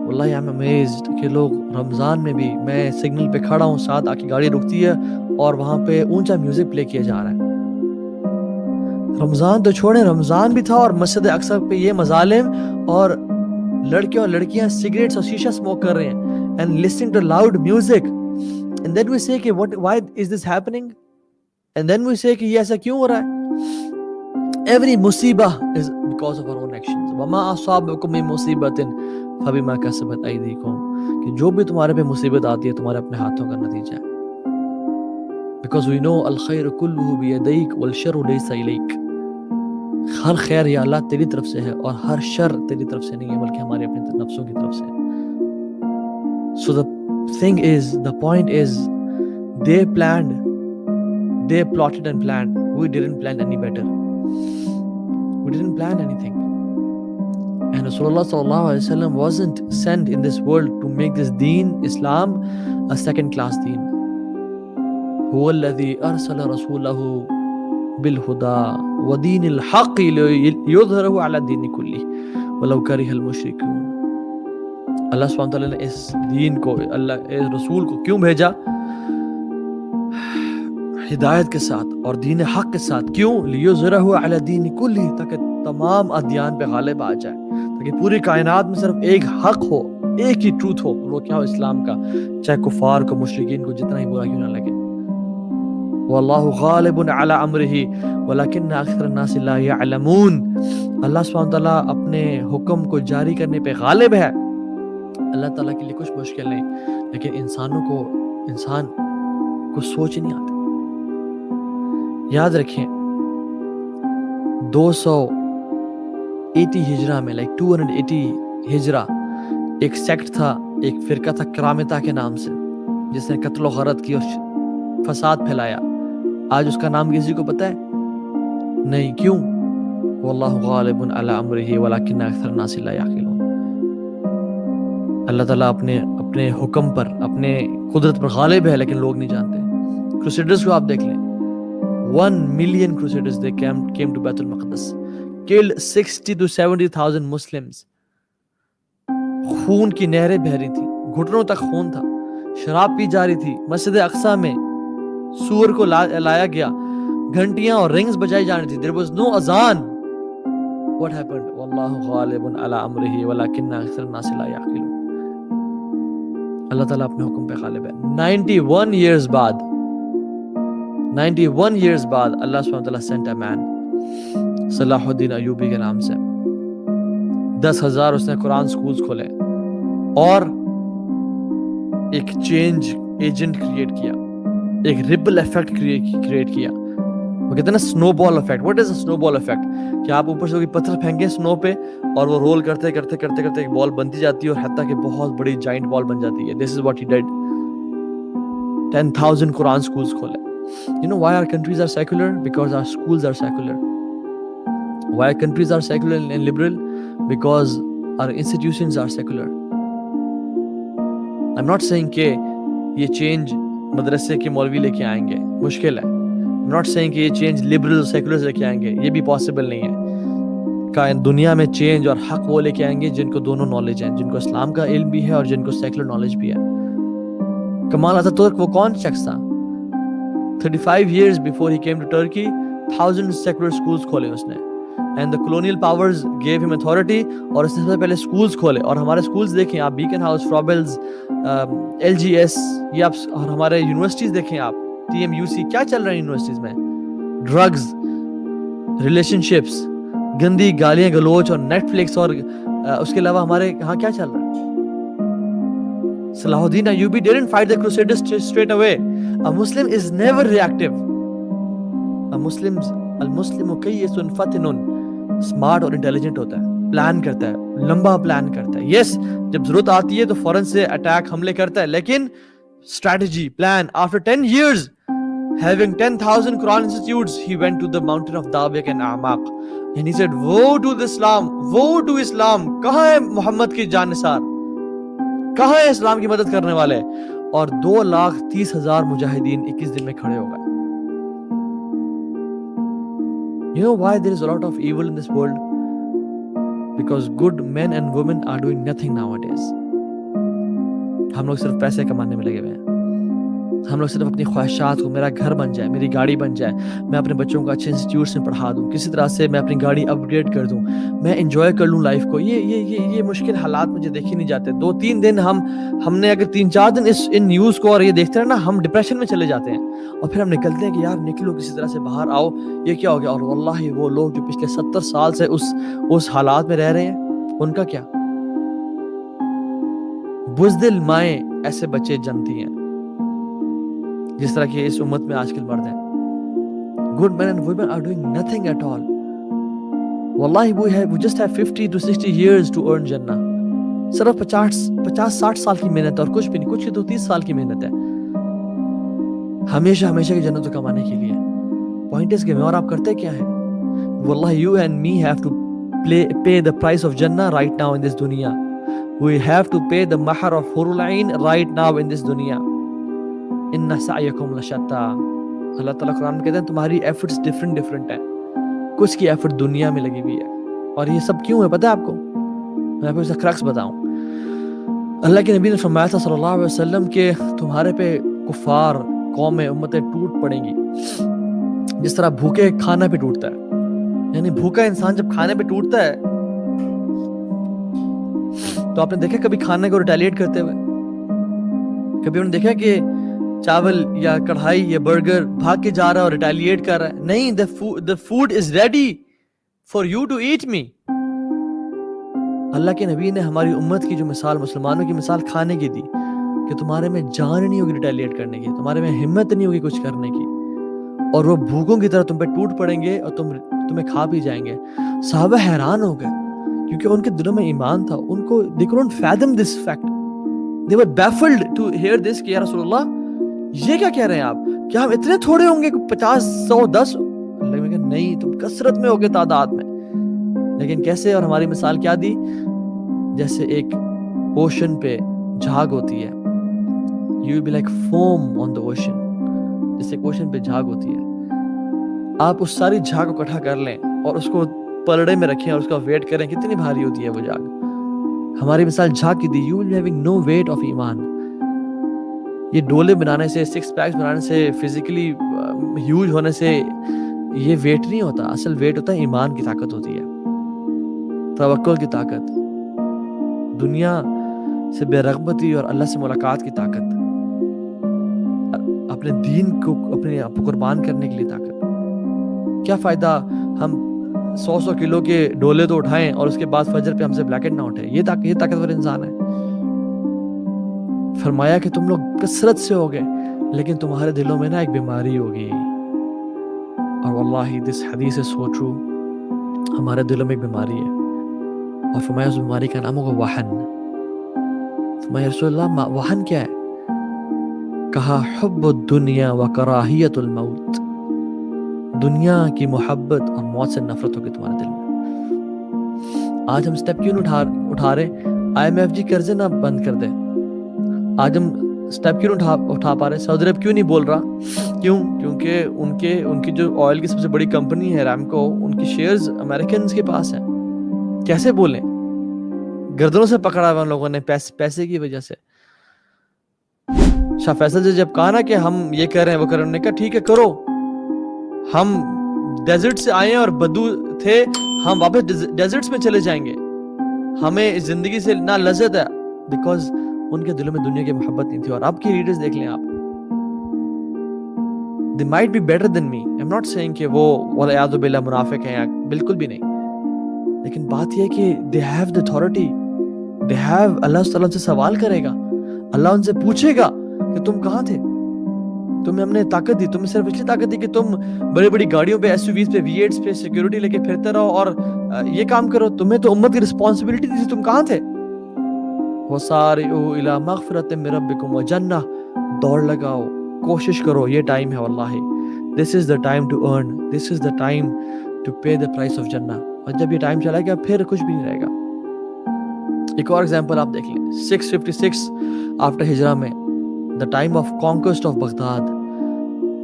واللہ I am amazed کہ لوگ رمضان میں بھی, میں سگنل پہ کھڑا ہوں, ساتھ آ کے گاڑی رکتی ہے اور وہاں پہ اونچا میوزک پلے کیا جا رہا ہے. رمضان تو چھوڑیں, رمضان بھی تھا اور مسجد اقصی پہ یہ مظالم, اور لڑکے اور لڑکیاں سگریٹس اور شیشہ اسموک کر رہے ہیں and listening to loud music, and then we say کہ why is this happening, and then we say کہ یہ ایسا کیوں ہو رہا ہے. every مصیبہ is because of our own actions. وما اصابکم من مصیبۃ فبما کسبت ایدیکم, کہ جو بھی تمہارے پہ مصیبت آتی ہے تمہارے اپنے ہاتھوں کا نتیجہ ہے. because we know الخیر کلہ بیدیک والشر لیس الیک, ہر خیر یا اللہ تیری طرف سے ہے اور ہر شر تیری طرف سے نہیں ہے بلکہ ہمارے اپنے نفسوں کی طرف سے ہے. so the thing is, the point is, they plotted and planned. We didn't plan any better. We didn't plan anything. And Rasulullah sallallahu alaihi wasallam wasn't sent in this world to make this deen, Islam, a second class deen. هو الذي أرسل رسوله بالهدى ودين الحق ليظهره على الدين كله ولو كره المشركون. اللہ سبحانہ وتعالیٰ نے اس دین کو, اس رسول کو کیوں بھیجا؟ ہدایت کے ساتھ اور دین حق کے ساتھ. کیوں؟ لِيُظْهِرَهُ عَلَى الدِّينِ كُلِّهِ, تاکہ تمام ادیان پہ غالب آ جائے, تاکہ پوری کائنات میں صرف ایک حق ہو, ایک ہی ٹروتھ ہو, وہ کیا ہو؟ اسلام کا, چاہے کفار کو, مشرکین کو جتنا ہی برا کیوں نہ لگے. وَاللَّهُ غَالِبٌ عَلَى أَمْرِهِ وَلَكِنَّ أَكْثَرَ النَّاسِ لَا يَعْلَمُونَ. اللہ سبحانہ تعالیٰ اپنے حکم کو جاری کرنے پہ غالب ہے. اللہ تعالیٰ کے لیے کچھ مشکل نہیں, لیکن انسان کو سوچ نہیں آتی. یاد رکھیں 280 ہجرہ میں, 280 ہجرہ ایک سیکٹ تھا, ایک فرقہ تھا کرامتہ کے نام سے, جس نے قتل و غارت کی اور فساد پھیلایا. آج اس کا نام کسی کو پتہ ہے؟ نہیں. کیوں؟ واللہ غالب علی امرہ ولکن اکثر الناس لا یعقلون. اللہ تعالیٰ اپنے حکم پر, اپنے قدرت پر غالب ہے, لیکن لوگ نہیں جانتے. کروسیڈرز کو آپ دیکھ لیں, 1 million crusaders they came to Baitul Maqdis, killed 60 to 70,000 Muslims. خون کی نہریں بہہ رہی تھی, گھٹنوں تک خون تھا, شراب پی جا رہی تھی. مسجد اقصیٰ میں سور کو لایا گیا, گھنٹیاں اور رنگز بجائی جا رہی تھی. There was no azan. What happened? واللہ غالب علی امرہ ولکن اکثر الناس لا یعقلون. اللہ تعالیٰ اپنے حکم پہ غالب ہے. 91 years بعد اللہ سبحانہ وتعالیٰ sent a man, صلاح الدین ایوبی کے نام سے. 10,000 اس نے قرآن سکولز کھولے اور ایک چینج ایجنٹ کریٹ کیا, ایک ریپل ایفیکٹ کریٹ کیا. وہ کہتے ہیں نا سنو بال ایفیکٹ. واٹ از اے سنو بال ایفیکٹ؟ کہ آپ اوپر سے کوئی پتھر پھینکیں سنو پہ اور وہ رول کرتے کرتے کرتے کرتے ایک بال بنتی جاتی ہے اور حتیٰ کہ بہت بڑی جائنٹ بال بن جاتی ہے. This is what he did. 10,000 Quran schools کھولے. You know why our countries are secular? Because our schools are secular. Why countries are secular and liberal? Because our institutions are secular. I'm not saying کہ یہ change مدرسے کے مولوی لے کے آئیں گے, مشکل ہے. I'm not saying کہ یہ چینج liberal seculars لے کے آئیں گے, یہ بھی possible نہیں ہے. دنیا میں چینج اور حق وہ لے کے آئیں گے جن کو دونوں نالج ہیں, جن کو اسلام کا علم بھی ہے اور جن کو سیکولر نالج بھی ہے. کمال اتاتورک وہ کون شخص تھا؟ 35 years before he came to Turkey, thousands secular schools کھولے اس نے. And the colonial powers gave him authority, اور اس نے سب سے پہلے schools کھولے. اور ہمارے schools دیکھیں آپ, بیکن ہاؤس, فرابلز, LGS, یہ آپ, اور ہمارے یونیورسٹیز دیکھیں آپ, TMUC, کیا چل رہا ہے یونیورسٹیز میں؟ ڈرگز, ریلیشن شپس, گندی گالیاں گلوچ اور نیٹ فلکس, اور اس کے علاوہ ہمارے یہاں کیا چل رہا ہے؟ صلاح الدین Ayubi didn't fight the crusaders straight away. A Muslim is never reactive. المسلم کیس فتن, smart اور intelligent ہوتا ہے, پلان کرتا ہے, لمبا پلان کرتا ہے. yes, جب ضرورت آتی ہے تو فوراً سے اٹیک, حملے کرتا ہے, لیکن strategy, plan. After 10 years having 10,000 Quran institutes, he went to the mountain of Dabiq and Amaq and he said, woe to Islam, woe to Islam. کہاں ہے محمد کی جانثار, کہاں ہے اسلام کی مدد کرنے والے؟ اور 2,30,000 مجاہدین 21 دن میں کھڑے ہو گئے. You know why there is a lot of evil in this world? Because good men and women are doing nothing nowadays. ہم لوگ صرف پیسے کمانے میں لگے ہوئے ہیں. ہم لوگ صرف اپنی خواہشات کو, میرا گھر بن جائے, میری گاڑی بن جائے, میں اپنے بچوں کو اچھے انسٹیٹیوٹس میں پڑھا دوں, کسی طرح سے میں اپنی گاڑی اپ گریڈ کر دوں, میں انجوائے کر لوں لائف کو. یہ مشکل حالات مجھے دیکھے نہیں جاتے. 2-3 دن ہم نے اگر 3-4 دن ان نیوز کو اور یہ دیکھتے ہیں نا, ہم ڈپریشن میں چلے جاتے ہیں اور پھر ہم نکلتے ہیں کہ یار نکلو, کسی طرح سے باہر آؤ, یہ کیا ہو گیا. اور واللہ وہ لوگ جو پچھلے 70 سال سے اس حالات میں رہ رہے ہیں, ان کا کیا؟ بزدل مائیں ایسے بچے جنتی ہیں جس طرح کہ اس امت میں آج کل مرد ہیں. Good men and women are doing nothing at all. Wallahi we just have 50 to 60 years to earn Jannah. صرف 50-60 سال کی محنت, اور کچھ بھی نہیں, کچھ کی تو 30 سال کی محنت ہے ہمیشہ کی جنت کو کمانے کے لیے. پوائنٹ اس کے میں, اور آپ کرتے کیا ہے؟ Wallahi you and me have to pay the price of Jannah right now in this dunya. We have to pay the mahar of Hurul Ain right now in this dunya. ان سعیکم لشتا. اللہ تعالیٰ قرآن میں کہتے ہیں تمہاری ایفرٹس ڈفرنٹ ہیں. کچھ کی effort دنیا میں لگی ہوئی ہے, اور یہ سب کیوں ہے پتہ ہے آپ کو؟ میں آپ کو اس کا کرکس بتاؤں. اللہ کے نبی نے فرمایا تھا صلی اللہ علیہ وسلم کہ تمہارے پہ کفار, قومیں, امتیں ٹوٹ پڑیں گی جس طرح بھوکے کھانا پہ ٹوٹتا ہے. یعنی بھوکا انسان جب کھانے پہ ٹوٹتا ہے تو آپ نے دیکھا کبھی کھانے کو ریٹیلیٹ کرتے ہوئے؟ کبھی انہوں نے دیکھا کہ چاول یا کڑھائی یا برگر بھاگ کے جا رہا ہے اور ریٹیلیٹ کر رہا ہے؟ نہیں, the food is ready for you to eat me. اللہ کے نبی نے ہماری امت کی جو مثال, مسلمانوں کی مثال کھانے کی دی کہ تمہارے میں جان نہیں ہوگی ریٹیلیٹ کرنے کی, تمہارے میں ہمت نہیں ہوگی کچھ کرنے کی, اور وہ بھوکوں کی طرح تم پہ ٹوٹ پڑیں گے اور تمہیں کھا بھی جائیں گے. صحابہ حیران ہو گئے کیونکہ ان کے دلوں میں ایمان تھا. ان کو they couldn't fathom this fact. They were baffled to hear this کہ یا رسول اللہ یہ کیا کہہ رہے ہیں آپ, کیا ہم اتنے تھوڑے ہوں گے, 50 100 10؟ اللہ نے کہا نہیں, تم کثرت میں ہوگے تعداد میں. لیکن کیسے؟ اور ہماری مثال کیا دی؟ جیسے ایک اوشن پہ جھاگ ہوتی ہے. You will be like foam on the ocean. جیسے ایک اوشن پہ جھاگ ہوتی ہے, آپ اس ساری جھاگ کو اکٹھا کر لیں اور اس کو پلڑے میں رکھیں اور اس کا ویٹ کریں, کتنی بھاری ہوتی ہے وہ جھاگ. ہماری مثال جھاگ کی دی. You will be having no weight of ایمان. یہ ڈولے بنانے سے, 6 پیکس بنانے سے, فزیکلی ہیوج ہونے سے یہ ویٹ نہیں ہوتا. اصل ویٹ ہوتا ہے ایمان کی طاقت ہوتی ہے, توکل کی طاقت, دنیا سے بے رغبتی اور اللہ سے ملاقات کی طاقت, اپنے دین کو اپنے آپ کو قربان کرنے کے لیے طاقت. کیا فائدہ ہم 100 کلو کے ڈولے تو اٹھائیں اور اس کے بعد فجر پہ ہم سے بلیکٹ نہ اٹھے. یہ طاقتور انسان ہے. فرمایا کہ تم لوگ کثرت سے ہو گئے لیکن تمہارے دلوں میں نا ایک بیماری ہوگی. اور واللہ دس حدیث is so true. ہمارے دلوں میں ایک بیماری ہے, اور فرمایا اس بیماری کا نام ہوگا وہن. فرمایا رسول اللہ وہن کیا ہے؟ کہا حب الدنیا و کراہیت الموت. دنیا کی محبت اور موت سے نفرت ہوگی تمہارے دل میں. آج ہم سٹیپ کیوں نہیں اٹھا رہے؟ IMF قرضے نہ بند کر دے. آج ہم سٹیپ کیوں اٹھا پا رہے؟ سعودی عرب کیوں نہیں بول رہا؟ کیوں؟ کیونکہ ان کی جو آئل کی سب سے بڑی کمپنی ہے رامکو, ان کی شیئرز امریکنز کے پاس ہیں. کیسے بولیں؟ گردنوں سے پکڑا ہوا ان لوگوں نے پیسے کی وجہ سے. شاہ فیصل سے جب کہا نا کہ ہم یہ کر رہے ہیں وہ کر رہے ہیں, انہوں نے کہا ٹھیک ہے کرو, ہم ڈیزرٹ سے آئے ہیں اور بدو تھے, ہم واپس ڈیزرٹس میں چلے جائیں گے. ہمیں اس زندگی سے نہ لذت ہے, بیکاز ان کے دلوں میں دنیا کی محبت نہیں تھی. اور اب کی لیڈرز دیکھ لیں آپ, they might be better than me. I'm not saying کہ وہ والعیاذ باللہ منافق ہیں, بالکل بھی نہیں. لیکن بات یہ ہے کہ they have the authority, they have, اللہ تعالیٰ سے سوال کرے گا, اللہ ان سے پوچھے گا کہ تم کہاں تھے, تمہیں ہم نے طاقت دی, تمہیں صرف اس لیے طاقت دی کہ تم بڑی بڑی گاڑیوں پہ, SUVs پہ, V8s پہ سیکیورٹی لے کے پھرتے رہو اور یہ کام کرو. تمہیں تو امت کی رسپانسبلٹی دی تھی, تم کہاں تھے؟ وَسَارِعُوا إِلَىٰ مَغْفِرَةٍ مِّن رَبِّكُمْ وَجَنَّةٍ. دوڑ لگاؤ, کوشش کرو, یہ ٹائم ہے واللہ. This is the time to earn, this is the time to pay the price of Jannah. اور جب یہ ٹائم چلا گیا پھر کچھ بھی نہیں رہے گا. ایک اور ایگزامپل آپ دیکھ لیں, 656 آفٹر ہجرہ میں, the time of conquest of Baghdad,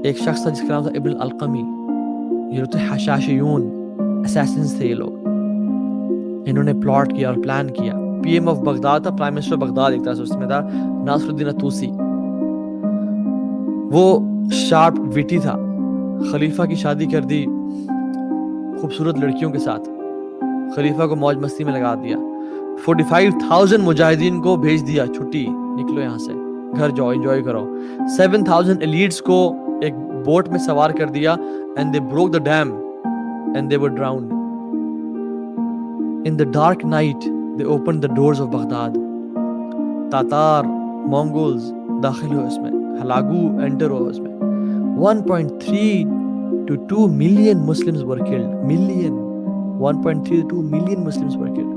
ایک شخص تھا جس کا نام تھا ابن القمی. یہ جو تھے حشاشیون, اسیسنز تھے یہ لوگ. انہوں نے پلاٹ کیا اور پلان کیا. PM آف بغداد تھا, پرائم منسٹر بغداد ایک طرح سے اس میں تھا, ناصر الدین الطوسی. وہ شارپ ویٹی تھا. خلیفہ کی شادی کر دی خوبصورت لڑکیوں کے ساتھ, خلیفہ کو موج مستی میں لگا دیا. 45,000 مجاہدین کو بھیج دیا, چھٹی, نکلو یہاں سے, گھر جاؤ, انجوائے کرو. 7,000 ایلیٹس کو ایک بوٹ میں سوار کر دیا, and they broke the dam and they were drowned. In the dark night they opened the doors of Baghdad. تاتار, مونگولز داخل ہوئے اس میں, ہلاگو انٹر ہوئے اس میں. 1.3 to 2 million Muslims were killed. 1.3 to 2 million Muslims were killed.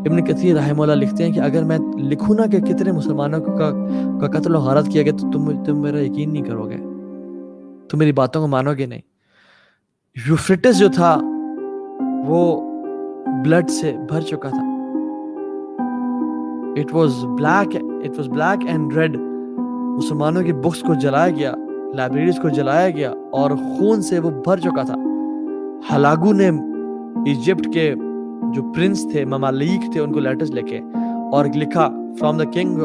ابن کثیر رحمہ اللہ لکھتے ہیں کہ اگر میں لکھوں نا کہ کتنے مسلمانوں کا قتل و غارت کیا گیا تو تم میرا یقین نہیں کرو گے, تم میری باتوں کو مانو گے نہیں. یوفریٹس جو تھا وہ بلڈ سے بھر چکا تھا. It was black and red. مسلمانوں کی بکس کو جلایا گیا, لائبریریز کو جلایا گیا اور خون سے وہ بھر چکا تھا. ہلاگو نے ایجپٹ کے جو پرنس تھے, ممالک تھے, ان کو لیٹرز لکھے اور لکھا from the kings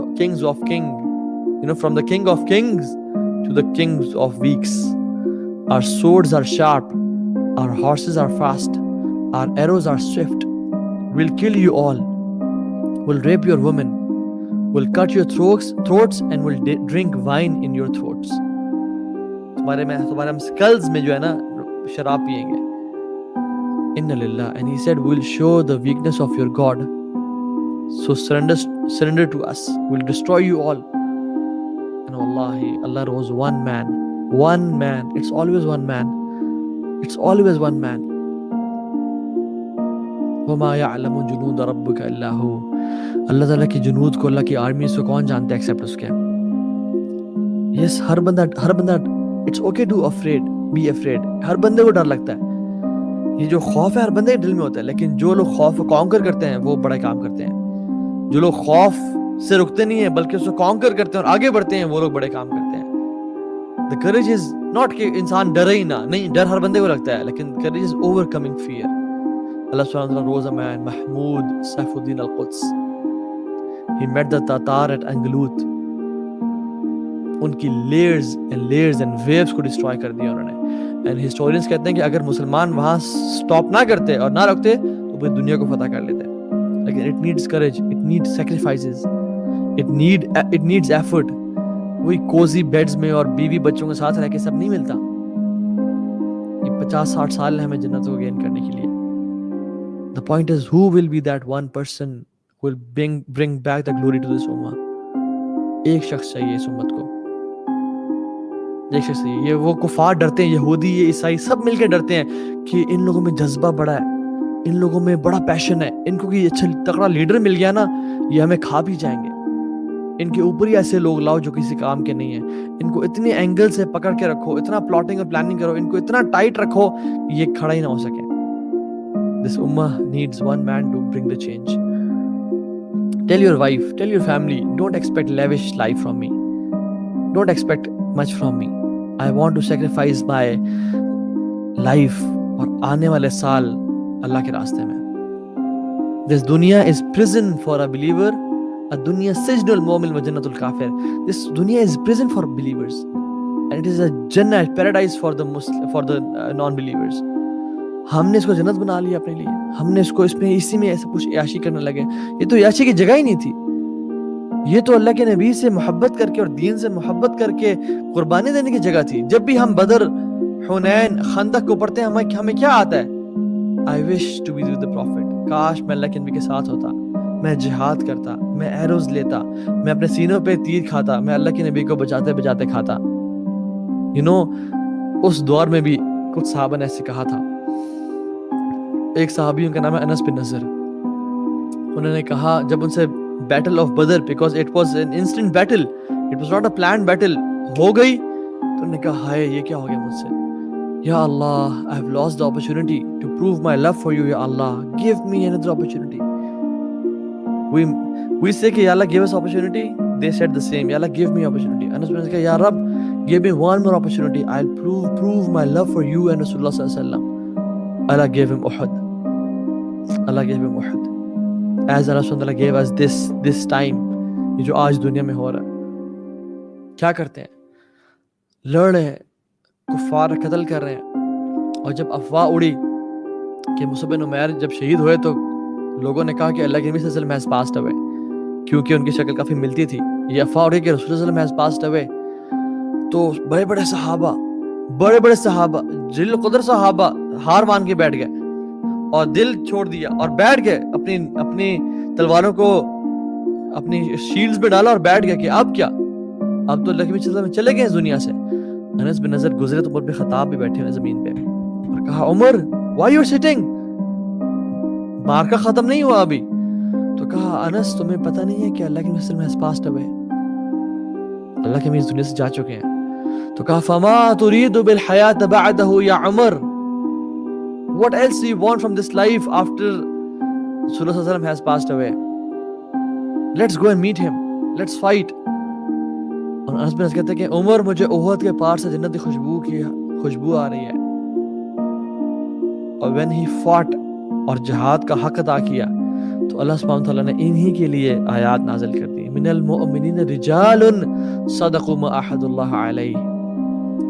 of kings to the kings of weeks. Our swords are sharp, our horses are fast, our arrows are swift. We'll kill you all. We'll rape your women. We'll cut your throats and we'll drink wine in your throats. تمہارے skulls میں جو ہے نا شراب پیئیں گے. Inna lillah. And he said, we'll show the weakness of your God. So surrender to us. We'll destroy you all. And wallahi, Allah rose one man. It's always one man. وما يعلم جنود ربك الا هو. اللہ تعالیٰ کی جنود کو, اللہ کی آرمیز کو کون جانتا ہے ایکسیپٹ اس کے. یس, ہر بندہ it's okay to afraid, be afraid. ہر بندے کو ڈر لگتا ہے. یہ جو خوف ہے ہر بندے کے دل میں ہوتا ہے, لیکن جو لوگ خوف کو کانکر کرتے ہیں وہ بڑا کام کرتے ہیں. جو لوگ خوف سے رکتے نہیں ہیں بلکہ اس کو کانکر کرتے ہیں اور آگے بڑھتے ہیں, وہ لوگ بڑے کام کرتے ہیں. The courage is not کہ انسان ڈرے ہی نہ, نہیں, ڈر ہر بندے کو لگتا ہے, لیکن courage is overcoming fear. اللہ سبحانہ وتعالیٰ rose a man, محمود سیف الدین القدس. He met the Tatar at Anglut. ان کی layers and waves کو destroy کر دیا انہوں نے. And historians کہتے ہیں کہ اگر مسلمان وہاں stop نہ کرتے اور نہ رکھتے تو پوری دنیا کو فتح کر لیتے. لیکن it needs courage, it needs sacrifices, it needs effort. وہی کوزی بیڈز میں اور بیوی بچوں کے ساتھ رہ کے سب نہیں ملتا. یہ 50-60 سال ہے ہمیں جنت کو گین کرنے کے لیے. The point is, who will be that one person who will bring back the glory to this ummah? ایک شخص چاہیے اس امت کو, ایک شخص چاہیے. یہ وہ کفار ڈرتے ہیں, یہودی, یہ عیسائی, سب مل کے ڈرتے ہیں کہ ان لوگوں میں جذبہ بڑا ہے, ان لوگوں میں بڑا پیشن ہے, ان کو یہ اچھا تکڑا لیڈر مل گیا نا, یہ ہمیں کھا بھی جائیں گے. ان کے اوپر ہی ایسے لوگ لاؤ جو کسی کام کے نہیں ہیں. ان کو اتنے اینگل سے پکڑ کے رکھو, اتنا پلاٹنگ اور پلاننگ کرو, ان کو اتنا ٹائٹ رکھو کہ یہ کھڑا ہی نہ ہو سکے. This ummah needs one man to bring the change. Tell your wife, tell your family, don't expect lavish life from me. Don't expect much from me. I want to sacrifice my life اور آنے والے سال اللہ کے راستے میں. This dunya is prison for a believer. الدنیا سجن المؤمن وجنت الکافر. This dunya is prison for believers and it is a jannah, paradise for the non-believers. ہم نے اس کو جنت بنا لیا اپنے لیے. ہم نے اس کو اسی میں ایسے کچھ عیاشی کرنے لگے. یہ تو عیاشی کی جگہ ہی نہیں تھی. یہ تو اللہ کے نبی سے محبت کر کے اور دین سے محبت کر کے قربانی دینے کی جگہ تھی. جب بھی ہم بدر, حنین, خندق کو پڑھتے ہیں ہمیں کیا آتا ہے؟ I wish to be with the prophet. کاش میں اللہ کے نبی کے ساتھ ہوتا, میں جہاد کرتا, میں ایروز لیتا, میں اپنے سینوں پہ تیر کھاتا, میں اللہ کے نبی کو بجاتے بجاتے کھاتا. اس دور میں بھی کچھ صحابہ نے ایسے کہا تھا. ایک صحابی, ان کا نام ہے انس بن نضر. انہوں نے کہا جب ان سے battle of Badr, because it was an instant battle, it was not a planned battle, ہو گئی تو انہوں نے کہا ہائے یہ کیا ہو گیا مجھ سے. یا اللہ, I have lost the opportunity to prove my love for you. یا اللہ, give me another opportunity. We say کہ یا اللہ give us opportunity. They said the same. یا اللہ give me opportunity. انس بن نضر کہا یا رب give me one more opportunity. I'll prove my love for you and Rasulullah صلی اللہ علیہ وسلم. Allah gave him Uhud. Allah gave him Uhud. As Allah SWT gave us this time. یہ جو آج دنیا میں ہو رہا ہے. کیا کرتے ہیں؟ لڑ رہے ہیں, کفار قتل کر رہے ہیں. اور جب افواہ اڑی کہ مصعب بن عمیر جب شہید ہوئے تو لوگوں نے کہا کہ اللہ کے نبی صلی اللہ علیہ وسلم has passed away, کیونکہ ان کی شکل کافی ملتی تھی. یہ افواہ اڑی کہ رسول صلی اللہ علیہ وسلم has passed away. تو بڑے بڑے صحابہ جلیل القدر صحابہ ہار مان کے بیٹھ گئے اور دل چھوڑ دیا اور بیٹھ گئے, اپنی تلواروں کو اپنی شیلڈز پہ ڈالا اور بیٹھ گئے کہ اب کیا, اب تو اللہ کے نبی صلی اللہ علیہ وسلم چلے گئے اس دنیا سے. انس بن نضر گزرے تو عمر بن خطاب بھی بیٹھے ہوئے زمین پہ اور کہا عمر why you are sitting, مارکا ختم نہیں ہوا ابھی. تو کہا انس تمہیں پتہ نہیں ہے کہ اللہ کے نبی صلی اللہ علیہ وسلم has passed away, اللہ کے نبی اس دنیا سے جا چکے ہیں. تو کہا فما تريد بالحیات بعده یا عمر, what else do you want from this life after Rasulullah صلی اللہ علیہ وسلم has passed away? Let's go and meet him, let's fight. اور انس بن نضر کہتے ہیں کہ عمر مجھے احد کے پار سے جنت کی خوشبو آ رہی ہے. اور when he fought اور جہاد کا حق ادا کیا تو اللہ سبحانہ وتعالیٰ نے انہی کے لیے آیات نازل کر دی. من المؤمنین رجال صدقوا ما عاهدوا الله علیہ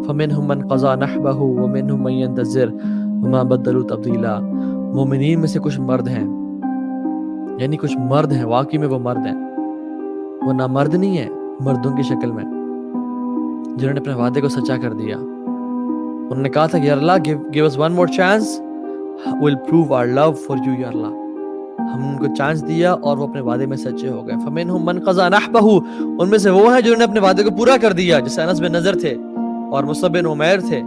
فمنهم من قضى نحبه ومنهم من ينتظر وما بدلوا تبدیلا. مومنین میں سے کچھ مرد ہیں, یعنی کچھ مرد ہیں, واقعی میں وہ مرد ہیں, وہ نامرد نہیں ہیں, مردوں کی شکل میں, جنہوں نے اپنے وعدے کو سچا کر دیا. انہوں نے کہا تھا کہ یا اللہ give us one more chance, we'll prove our love for you یا اللہ. ہم ان کو چانس دیا اور وہ اپنے وعدے میں سچے ہو گئے. فمنهم من قضى نحبه, ان میں سے وہ ہیں جنہوں نے اپنے وعدے کو پورا کر دیا, جیسے انس بن نضر تھے اور مصعب بن عمیر تھے.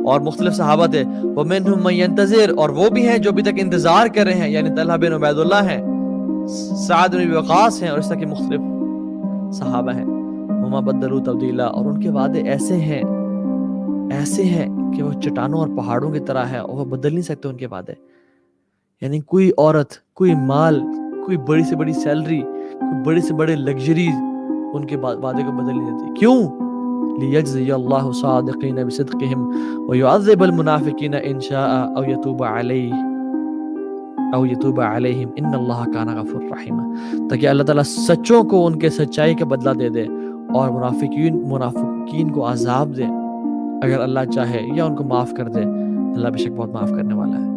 اور مختلف صحابہ تھے. وَمِنْهُمْ مَنْ يَنْتَظِرُ, اور وہ بھی ہیں جو ابھی تک انتظار کر رہے ہیں, یعنی طلحہ بن عبید اللہ ہیں, سعد بن وقاص ہیں, اور اس طرح کے مختلف صحابہ ہیں. وَمَا بَدَّلُوا تَبْدِيلًا, اور ان کے وعدے ایسے ہیں کہ وہ چٹانوں اور پہاڑوں کی طرح ہے, اور وہ بدل نہیں سکتے ان کے وعدے. یعنی کوئی عورت, کوئی مال, کوئی بڑی سے بڑی سیلری, کوئی بڑے سے بڑے لگژریز ان کے وعدے کو بدل نہیں دیتی. کیوں؟ لِيَجْزِيَ اللَّهُ الصَّادِقِينَ بِصِدْقِهِمْ وَيُعَذِّبَ الْمُنَافِقِينَ إِنْ شَاءَ أَوْ يَتُوبَ عَلَيْهِمْ إِنَّ اللَّهَ كَانَ غَفُورًا رَحِيمًا, تاکہ اللہ تعالیٰ سچوں کو ان کے سچائی کا بدلہ دے دے, اور منافقین کو عذاب دے اگر اللہ چاہے, یا ان کو معاف کر دے. اللہ بے شک بہت معاف کرنے والا ہے.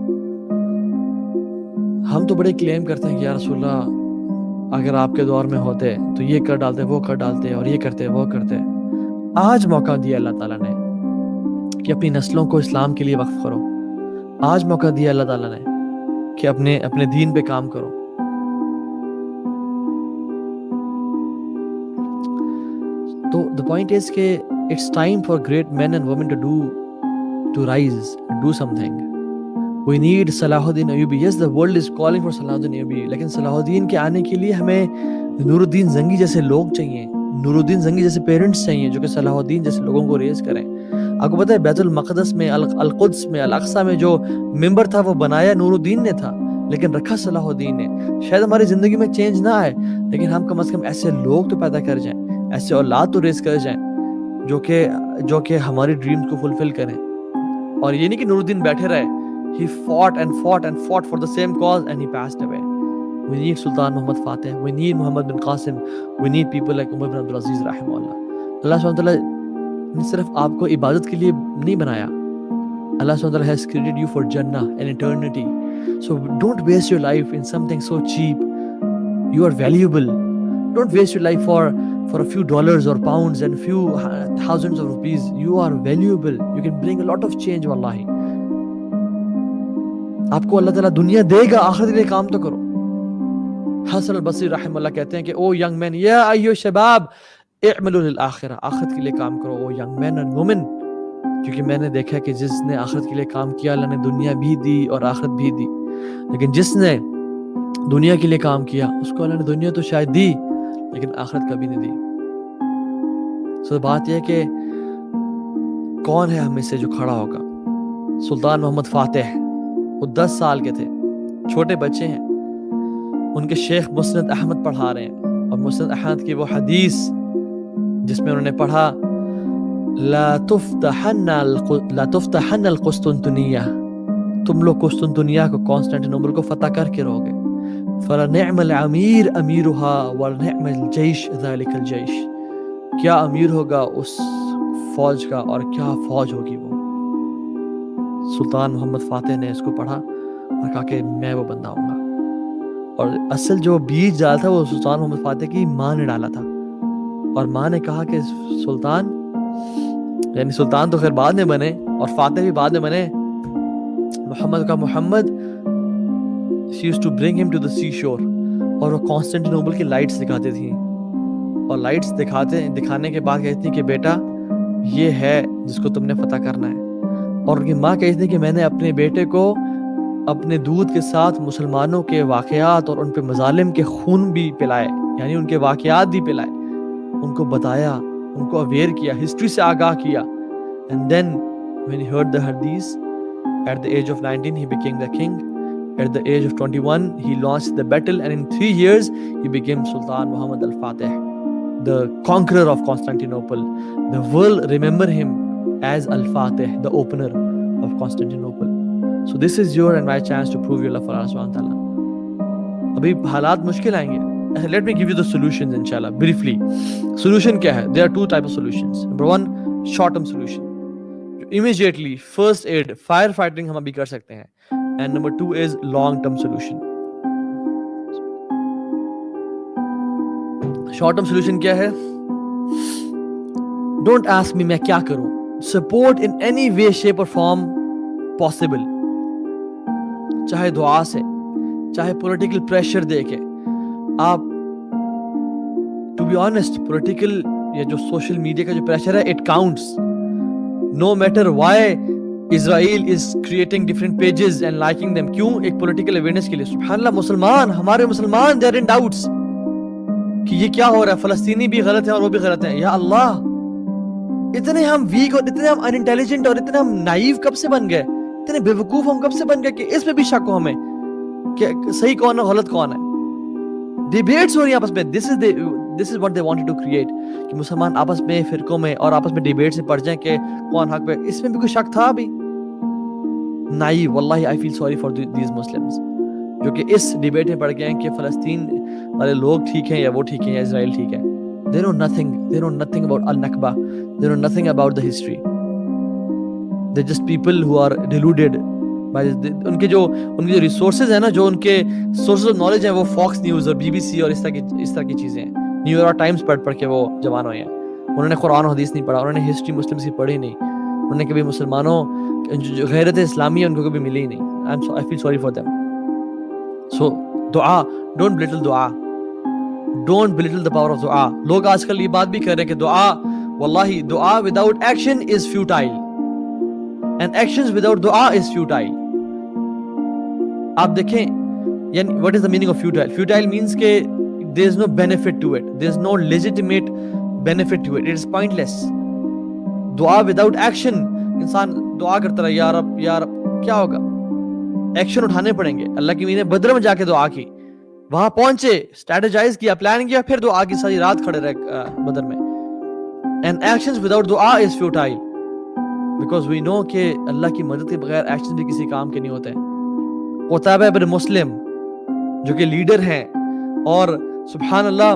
ہم تو بڑے کلیم کرتے ہیں کہ یا رسول اللہ اگر آپ کے دور میں ہوتے تو یہ کر ڈالتے, وہ کر ڈالتے, اور یہ کرتے, وہ کرتے. آج موقع دیا اللہ تعالیٰ نے کہ اپنی نسلوں کو اسلام کے لیے وقف کرو. آج موقع دیا اللہ تعالیٰ نے کہ اپنے دین پہ کام کرو. تو the point is کہ it's time for great men and women to rise, do something. We need صلاح الدین Ayubi. Yes, the world is calling for صلاح الدین ایوبی, لیکن صلاح الدین کے آنے کے لیے ہمیں نور الدین زنگی جیسے لوگ چاہیے, نور الدین زنگی جیسے پیرنٹس چاہیے جو کہ صلاح الدین جیسے لوگوں کو ریز کریں. آپ کو پتہ ہے بیت المقدس میں, القدس میں, الاقصی میں جو ممبر تھا وہ بنایا نور الدین نے تھا, لیکن رکھا صلاح الدین نے. شاید ہماری زندگی میں چینج نہ آئے, لیکن ہم کم از کم ایسے لوگ تو پیدا کر جائیں, ایسے اولاد تو ریز کر جائیں جو کہ ہماری ڈریمز کو فلفل کریں. اور یہ نہیں کہ نور الدین بیٹھے رہے. He fought and fought and fought for the same cause and he passed away. We need Sultan Muhammad Fateh. We need Muhammad bin Qasim. We need people like Umar bin Abdul Aziz rahimahullah. Allah subhanahu wa ta'ala نے صرف آپ کو عبادت کے لیے نہیں بنایا. Allah subhanahu wa ta'ala has created you for Jannah and eternity. So don't waste your life in something so cheap. You are valuable. Don't waste your life for a few dollars or pounds and few thousands of rupees. You are valuable. You can bring a lot of change wallahi. آپ کو اللہ تعالیٰ دنیا دے گا, آخرت کے لیے کام تو کرو. حسن البصری رحمہ اللہ کہتے ہیں کہ او ینگ مین یا ایو شباب اعملوا للآخرہ, آخرت کے لیے کام کرو. او ینگ مین اینڈ وومن, کیونکہ میں نے دیکھا کہ جس نے آخرت کے لیے کام کیا اللہ نے دنیا بھی دی اور آخرت بھی دی, لیکن جس نے دنیا کے لیے کام کیا اس کو اللہ نے دنیا تو شاید دی لیکن آخرت کبھی نہیں دی. سو بات یہ ہے کہ کون ہے ہم میں سے جو کھڑا ہوگا. سلطان محمد فاتح, وہ 10 سال کے تھے, چھوٹے بچے ہیں. ان کے شیخ مسند احمد پڑھا رہے ہیں, اور مسند احمد کی وہ حدیث جس میں انہوں نے پڑھا لا تفتحن القسطنطنیہ, تم لوگ قسطنطنیہ کو, کانسٹینٹینوپل کو فتح کر کے رہو گے. فلنعم الامیر امیرها ولنعم الجیش ذلک الجیش, کیا امیر ہوگا اس فوج کا اور کیا فوج ہوگی وہ. سلطان محمد فاتح نے اس کو پڑھا اور کہا کہ میں وہ بندہ ہوں گا. اور اصل جو بیج ڈالا تھا وہ سلطان محمد فاتح کی ماں نے ڈالا تھا, اور ماں نے کہا کہ سلطان, یعنی سلطان تو خیر بعد میں بنے اور فاتح بھی بعد میں بنے, محمد کا محمد, she used to bring him to the sea shore, اور وہ کانسٹینٹینوپل کی لائٹس دکھاتی تھیں, اور لائٹس دکھانے کے بعد کہتی تھیں کہ بیٹا یہ ہے جس کو تم نے فتح کرنا ہے. اور ان کی ماں کہتی تھی کہ میں نے اپنے بیٹے کو اپنے دودھ کے ساتھ مسلمانوں کے واقعات اور ان پہ مظالم کے خون بھی پلائے, یعنی ان کے واقعات بھی پلائے, ان کو بتایا, ان کو اویئر کیا, ہسٹری سے آگاہ کیا. And then when he heard the hadith, at the age of 19 he became the king. At the age of 21 he launched the battle, and in 3 years he became Sultan Muhammad al-Fatih, the conqueror of Constantinople. The world remember him as Al-Fatih, the opener of Constantinople. So this is your and my chance to prove your love for Allah subhanahu wa ta'ala. ابھی حالات مشکل آئیں گے. Let me give you the solutions inshallah briefly. Solution کیا ہے؟ There are 2 types of solutions. Number 1, short term solution. Immediately first aid, fire fighting ہم ابھی کر سکتے ہیں. And number 2 is long term solution. Short term solution کیا ہے؟ Don't ask me میں کیا کروں. Support in any way, shape or form possible. چاہے دعا سے, چاہے پولیٹیکل پریشر دے کے. آپ ٹو بی آنیسٹ پولیٹیکل یا جو سوشل میڈیا کا جو پریشر ہے, it counts. No matter why Israel is creating different pages and liking them. کیوں؟ ایک political awareness کے لیے. سبحان اللہ، مسلمان، ہمارے مسلمان they are in doubts کہ یہ کیا ہو رہا ہے، فلسطینی بھی غلط ہے اور وہ بھی غلط ہے. یا اللہ، اتنے ہم ویک اور اتنے ہم انٹیلیجنٹ اور اتنے ہم نائیو کب سے بن گئے، اتنے بیوقوف ہم کب سے بن گئے کہ اس پہ بھی شک ہو ہمیں کہ صحیح کون ہے غلط کون ہے. ڈیبیٹس ہو رہی ہیں آپس میں. This is what they wanted to create کہ مسلمان آپس میں فرقوں میں اور آپس میں ڈیبیٹ سے پڑ جائیں کہ کون حق پہ. اس میں بھی کوئی شک تھا ابھی؟ نائیو. واللہ I feel sorry for these Muslims جو کہ اس ڈیبیٹ میں پڑ گئے ہیں کہ فلسطین والے لوگ ٹھیک ہیں یا وہ ٹھیک ہیں یا اسرائیل ٹھیک ہے. They know nothing about Al-Nakba. They know nothing about the history. They're just people who are deluded by ان کے جو ریسورسز ہیں نا، جو ان کے سورسز آف نالج ہیں، وہ فاکس نیوز اور BBC اور اس طرح کی چیزیں ہیں. نیو یارک ٹائمز پڑھ کے وہ جوان ہوئے ہیں. انہوں نے قرآن و حدیث نہیں پڑھا، انہوں نے ہسٹری مسلمس کی پڑھی نہیں، انہوں نے کبھی مسلمانوں جو غیرت اسلامی ہے ان کو کبھی ملی ہی نہیں. I feel sorry for them. So دعا، don't belittle دعا، don't belittle the power of دعا. لوگ آج کل یہ بات بھی کہہ رہے ہیں کہ دعا، واللہ دعا without action is futile and actions without دعا is futile. آپ دیکھیں یعنی what is the meaning of futile? Futile means کہ there is no benefit to it, there is no legitimate benefit to it, it is pointless. دعا without action، انسان دعا کرتا رہا یا رب یا رب، کیا ہوگا؟ ایکشن اٹھانے پڑیں گے. اللہ کی مین بدر میں جا کے دعا کی، وہاں پہنچے، اسٹریٹجائز کیا، پلان کیا، پھر دعا کی، ساری رات کھڑے رہے بدر میں. And actions without دعا is futile because we know کہ اللہ کی مدد کے بغیر ایکشن بھی کسی کام کے نہیں ہوتے. قطبہ بن مسلم جو کہ لیڈر ہیں اور سبحان اللہ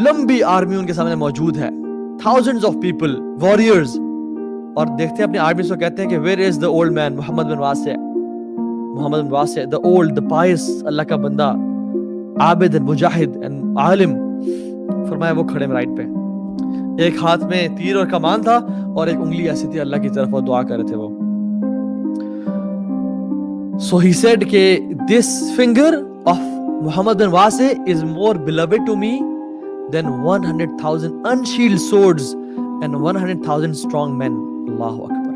لمبی آرمی ان کے سامنے موجود ہے، thousands of people, warriors، اور دیکھتے ہیں اپنی آرمی سے کہتے ہیں کہ where is the old man محمد بن واسع، the old, the pious، اللہ کا بندہ، عابد، مجاہد، عالم. فرمایا وہ کھڑے رائٹ پہ، ایک ہاتھ میں تیر اور کمان تھا اور ایک انگلی ایسی تھی اللہ کی طرف، اور دعا کر رہے تھے وہ. So he said کہ this finger of Muhammad bin Wasi is more beloved to me than 100,000 unshielded swords and 100,000 strong men. Allahu Akbar.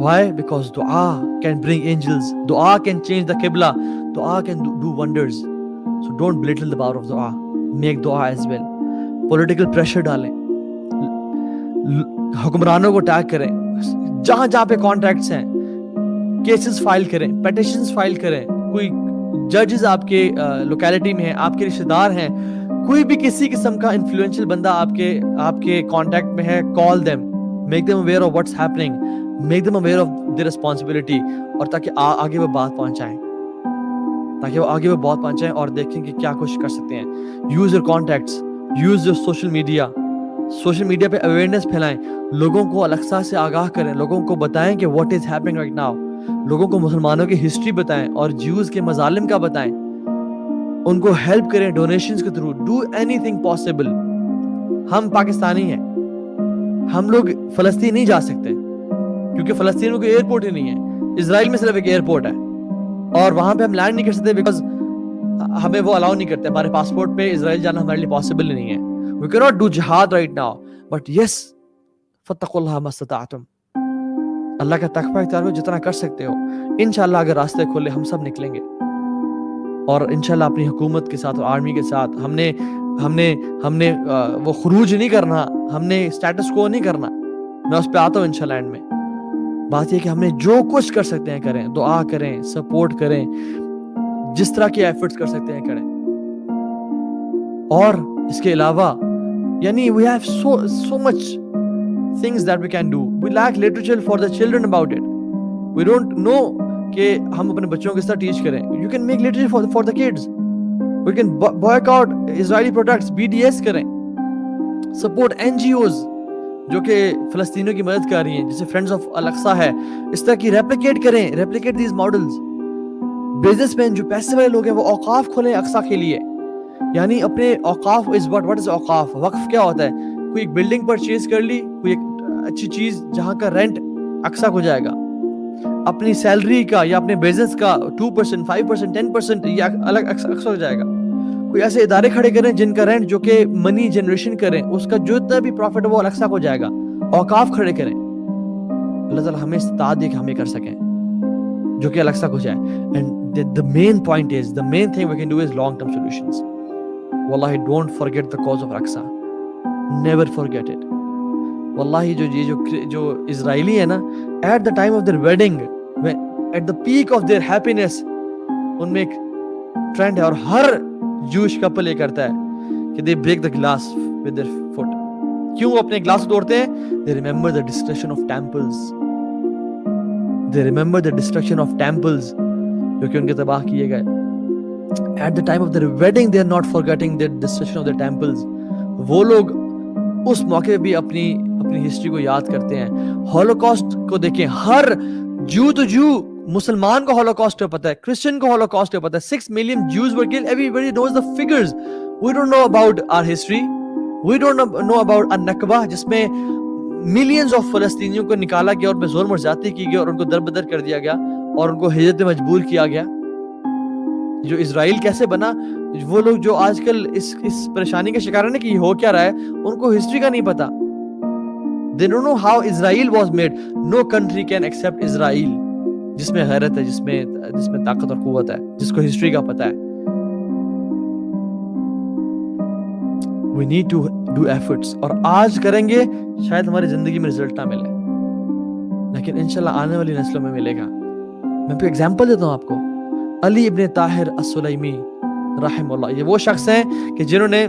Why? Because dua can bring angels, dua can change the qibla, dua can do wonders. So don't belittle the power of dua. Make dua as well. Political pressure ڈالیں، حکمرانوں کو tag کریں، جہاں جہاں پہ contacts ہیں cases file کریں، پیٹیشنز file کریں. کوئی ججز آپ کے لوکیلٹی میں ہیں، آپ کے رشتہ دار ہیں، کوئی بھی کسی قسم کا انفلوئنشل بندہ آپ کے کانٹیکٹ میں ہے، call them, make them aware of what's happening, make them aware of the responsibility, اور تاکہ آگے وہ بات پہنچائیں اور دیکھیں کہ کیا کچھ کر سکتے ہیں. Use your contacts, use your social media پہ اویئرنیس پھیلائیں، لوگوں کو الاقصی سے آگاہ کریں، لوگوں کو بتائیں کہ what is happening right now, لوگوں کو مسلمانوں کی ہسٹری بتائیں اور جیوز کے مظالم کا بتائیں، ان کو ہیلپ کریں ڈونیشنز کے through. Do any thing possible. ہم پاکستانی ہیں، ہم لوگ فلسطین نہیں جا سکتے کیونکہ فلسطین میں کوئی ایئرپورٹ ہی نہیں ہے. اسرائیل میں صرف ایک ایئرپورٹ ہے اور وہاں پہ ہم لینڈ نہیں کر سکتے بیکاز ہمیں وہ الاؤ نہیں کرتے، ہمارے پاسپورٹ پہ اسرائیل جانا ہمارے لیے پاسبل نہیں ہے. We cannot do jihad right now, but yes, فَاتَّقُوا اللَّهَ مَا اسْتَطَعْتُمْ. اللہ کا تقوی اختیار کرو جتنا کر سکتے ہو. انشاءاللہ اگر راستے کھولے ہم سب نکلیں گے، اور انشاءاللہ اپنی حکومت کے ساتھ اور آرمی کے ساتھ ہم نے وہ خروج نہیں کرنا، ہم نے اسٹیٹس کو نہیں کرنا. میں اس پہ آتا ہوں انشاءاللہ اینڈ میں. بات یہ کہ ہم نے جو کچھ کر سکتے ہیں کریں، دعا کریں، سپورٹ کریں، جس طرح کے ایفرٹس کر سکتے ہیں کریں. اور اس کے علاوہ یعنی we have so much things that we can do. We lack literature for the children about it. We don't know کہ ہم اپنے بچوں کو کس طرح ٹیچ کریں. You can make literature for the kids. We can boycott Israeli products, BDS کریں. Support NGOs جو کہ فلسطینیوں کی مدد کر رہی ہیں، جیسے فرینڈز آف الاقصی ہے، اس طرح کی ریپلیکیٹ کریں، replicate these models. Business man جو پیسے والے لوگ ہیں وہ اوقاف کھولیں اقصی کے لیے، یعنی اپنے اوقاف از what is اوقاف؟ وقف کیا ہوتا ہے؟ کوئی ایک بلڈنگ پرچیز کر لی، کوئی ایک اچھی چیز جہاں کا رینٹ اقصی ہو جائے گا، اپنی سیلری کا یا اپنے بزنس کا 2%، 5%، 10% یا الگ اقصی ہو جائے گا. کوئی ایسے ادارے کھڑے کریں جن کا رینٹ جو کہ منی جنریشن کریں، اس کا جو اتنا بھی پروفٹ وہ اقصی ہو جائے گا. اوقاف کھڑے کریں. اللہ تعالیٰ ہمیں استطاعت دے کہ ہم یہ کر سکیں جو کہ الاقصی کو جائے. And the main point is, the main thing we can do is long term solutions. Wallahi, don't forget the cause of Aqsa. Never forget it. Wallahi, جو اسرائیلی ہے نا, at the time of their wedding, at the peak of their happiness, ان میں ایک trend ہے اور ہر جوش کپل یہ کرتا ہے کہ they break the glass with their foot. کیوں اپنے گلاس کو توڑتے ہیں؟ They remember the destruction of temples. They remember the destruction of temples جو کہ ان کے تباہ کیے گئے. At the time of their wedding they are not forgetting the destruction of their temples. وہ لوگ اس موقع پہ بھی اپنی ہسٹری کو یاد کرتے ہیں. ہولوکاسٹ کو دیکھیں, ہر جو مسلمان کو ہولوکاسٹ کا پتہ ہے, کرسچن کو ہولوکاسٹ کا پتہ ہے. 6 million Jews were killed. Everybody knows the figures. We don't know about our history. We don't know about النکبہ جس میں millions of فلسطینیوں کو نکالا گیا اور بے زور مرزاتی کی گئی اور ان کو دربدر کر دیا گیا اور ان کو ہجرت مجبور کیا گیا. جو اسرائیل کیسے بنا, وہ لوگ جو آج کل اس پریشانی کا شکار ہیں کہ یہ ہو کیا رہا ہے, ان کو ہسٹری کا نہیں پتا. They don't know how Israel was made. No country can accept Israel جس میں غیرت ہے, جس میں طاقت اور قوت ہے, جس کو ہسٹری کا پتا ہے. We need to do efforts. اور آج کریں گے شاید ہماری زندگی میں رزلٹ نہ ملے, لیکن انشاءاللہ آنے والی نسلوں میں ملے گا. میں کوئی ایگزامپل دیتا ہوں آپ کو. علی ابن طاہر السلیمی رحم اللہ, یہ وہ شخص ہیں کہ جنہوں نے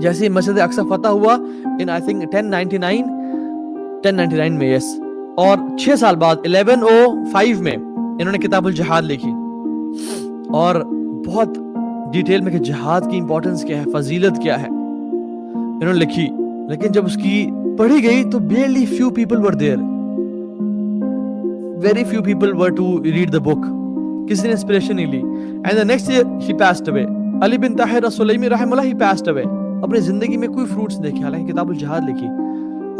جیسے مسجد اقصی فتح ہوا in I think 1099 میں, یس, اور 6 سال بعد 1105 میں انہوں نے کتاب الجہاد لکھی اور بہت ڈیٹیل میں کہ جہاد کی امپورٹنس کیا ہے, فضیلت کیا ہے, انہوں نے لکھی. لیکن جب اس کی پڑھی گئی تو barely few people were there. Very few people were to read the book. کسی نے انسپریشن نہیں لی. And the next year he passed away. علی بن طاہر السلیمی رحم اللہ, he passed away. اپنی زندگی میں کوئی فروٹس نہیں دیکھے, حالانکہ کتاب الجہاد لکھی.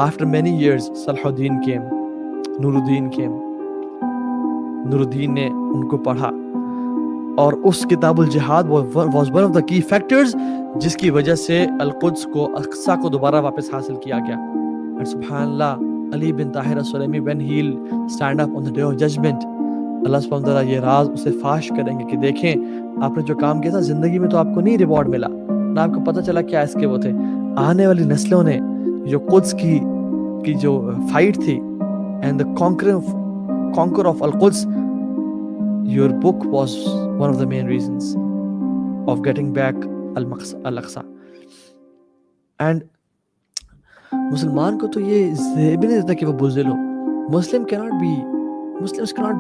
After many years صلاح الدین came, نور الدین نے ان کو پڑھا اور اس کتاب الجہاد was one of the key factors جس کی وجہ سے القدس کو, اقصی کو دوبارہ واپس حاصل کیا گیا. And سبحان اللہ, علی بن Tahir السلیمی when he'll stand up on the day of judgment, اللہ سبحانہ وتعالیٰ یہ راز اسے فاش کریں گے کہ دیکھیں آپ نے جو کام کیا تھا زندگی میں تو آپ کو نہیں ریوارڈ ملا, نہ آپ کو پتہ چلا کیا اس کے وہ تھے. آنے والی نسلوں نے جو قدس کی جو فائٹ تھی and the conquer of القدس, your book was one of the main reasons of getting back al-Aqsa. And مسلمان کو تو یہ بھی نہیں دیتا کہ وہ بزدل ہو. Muslims cannot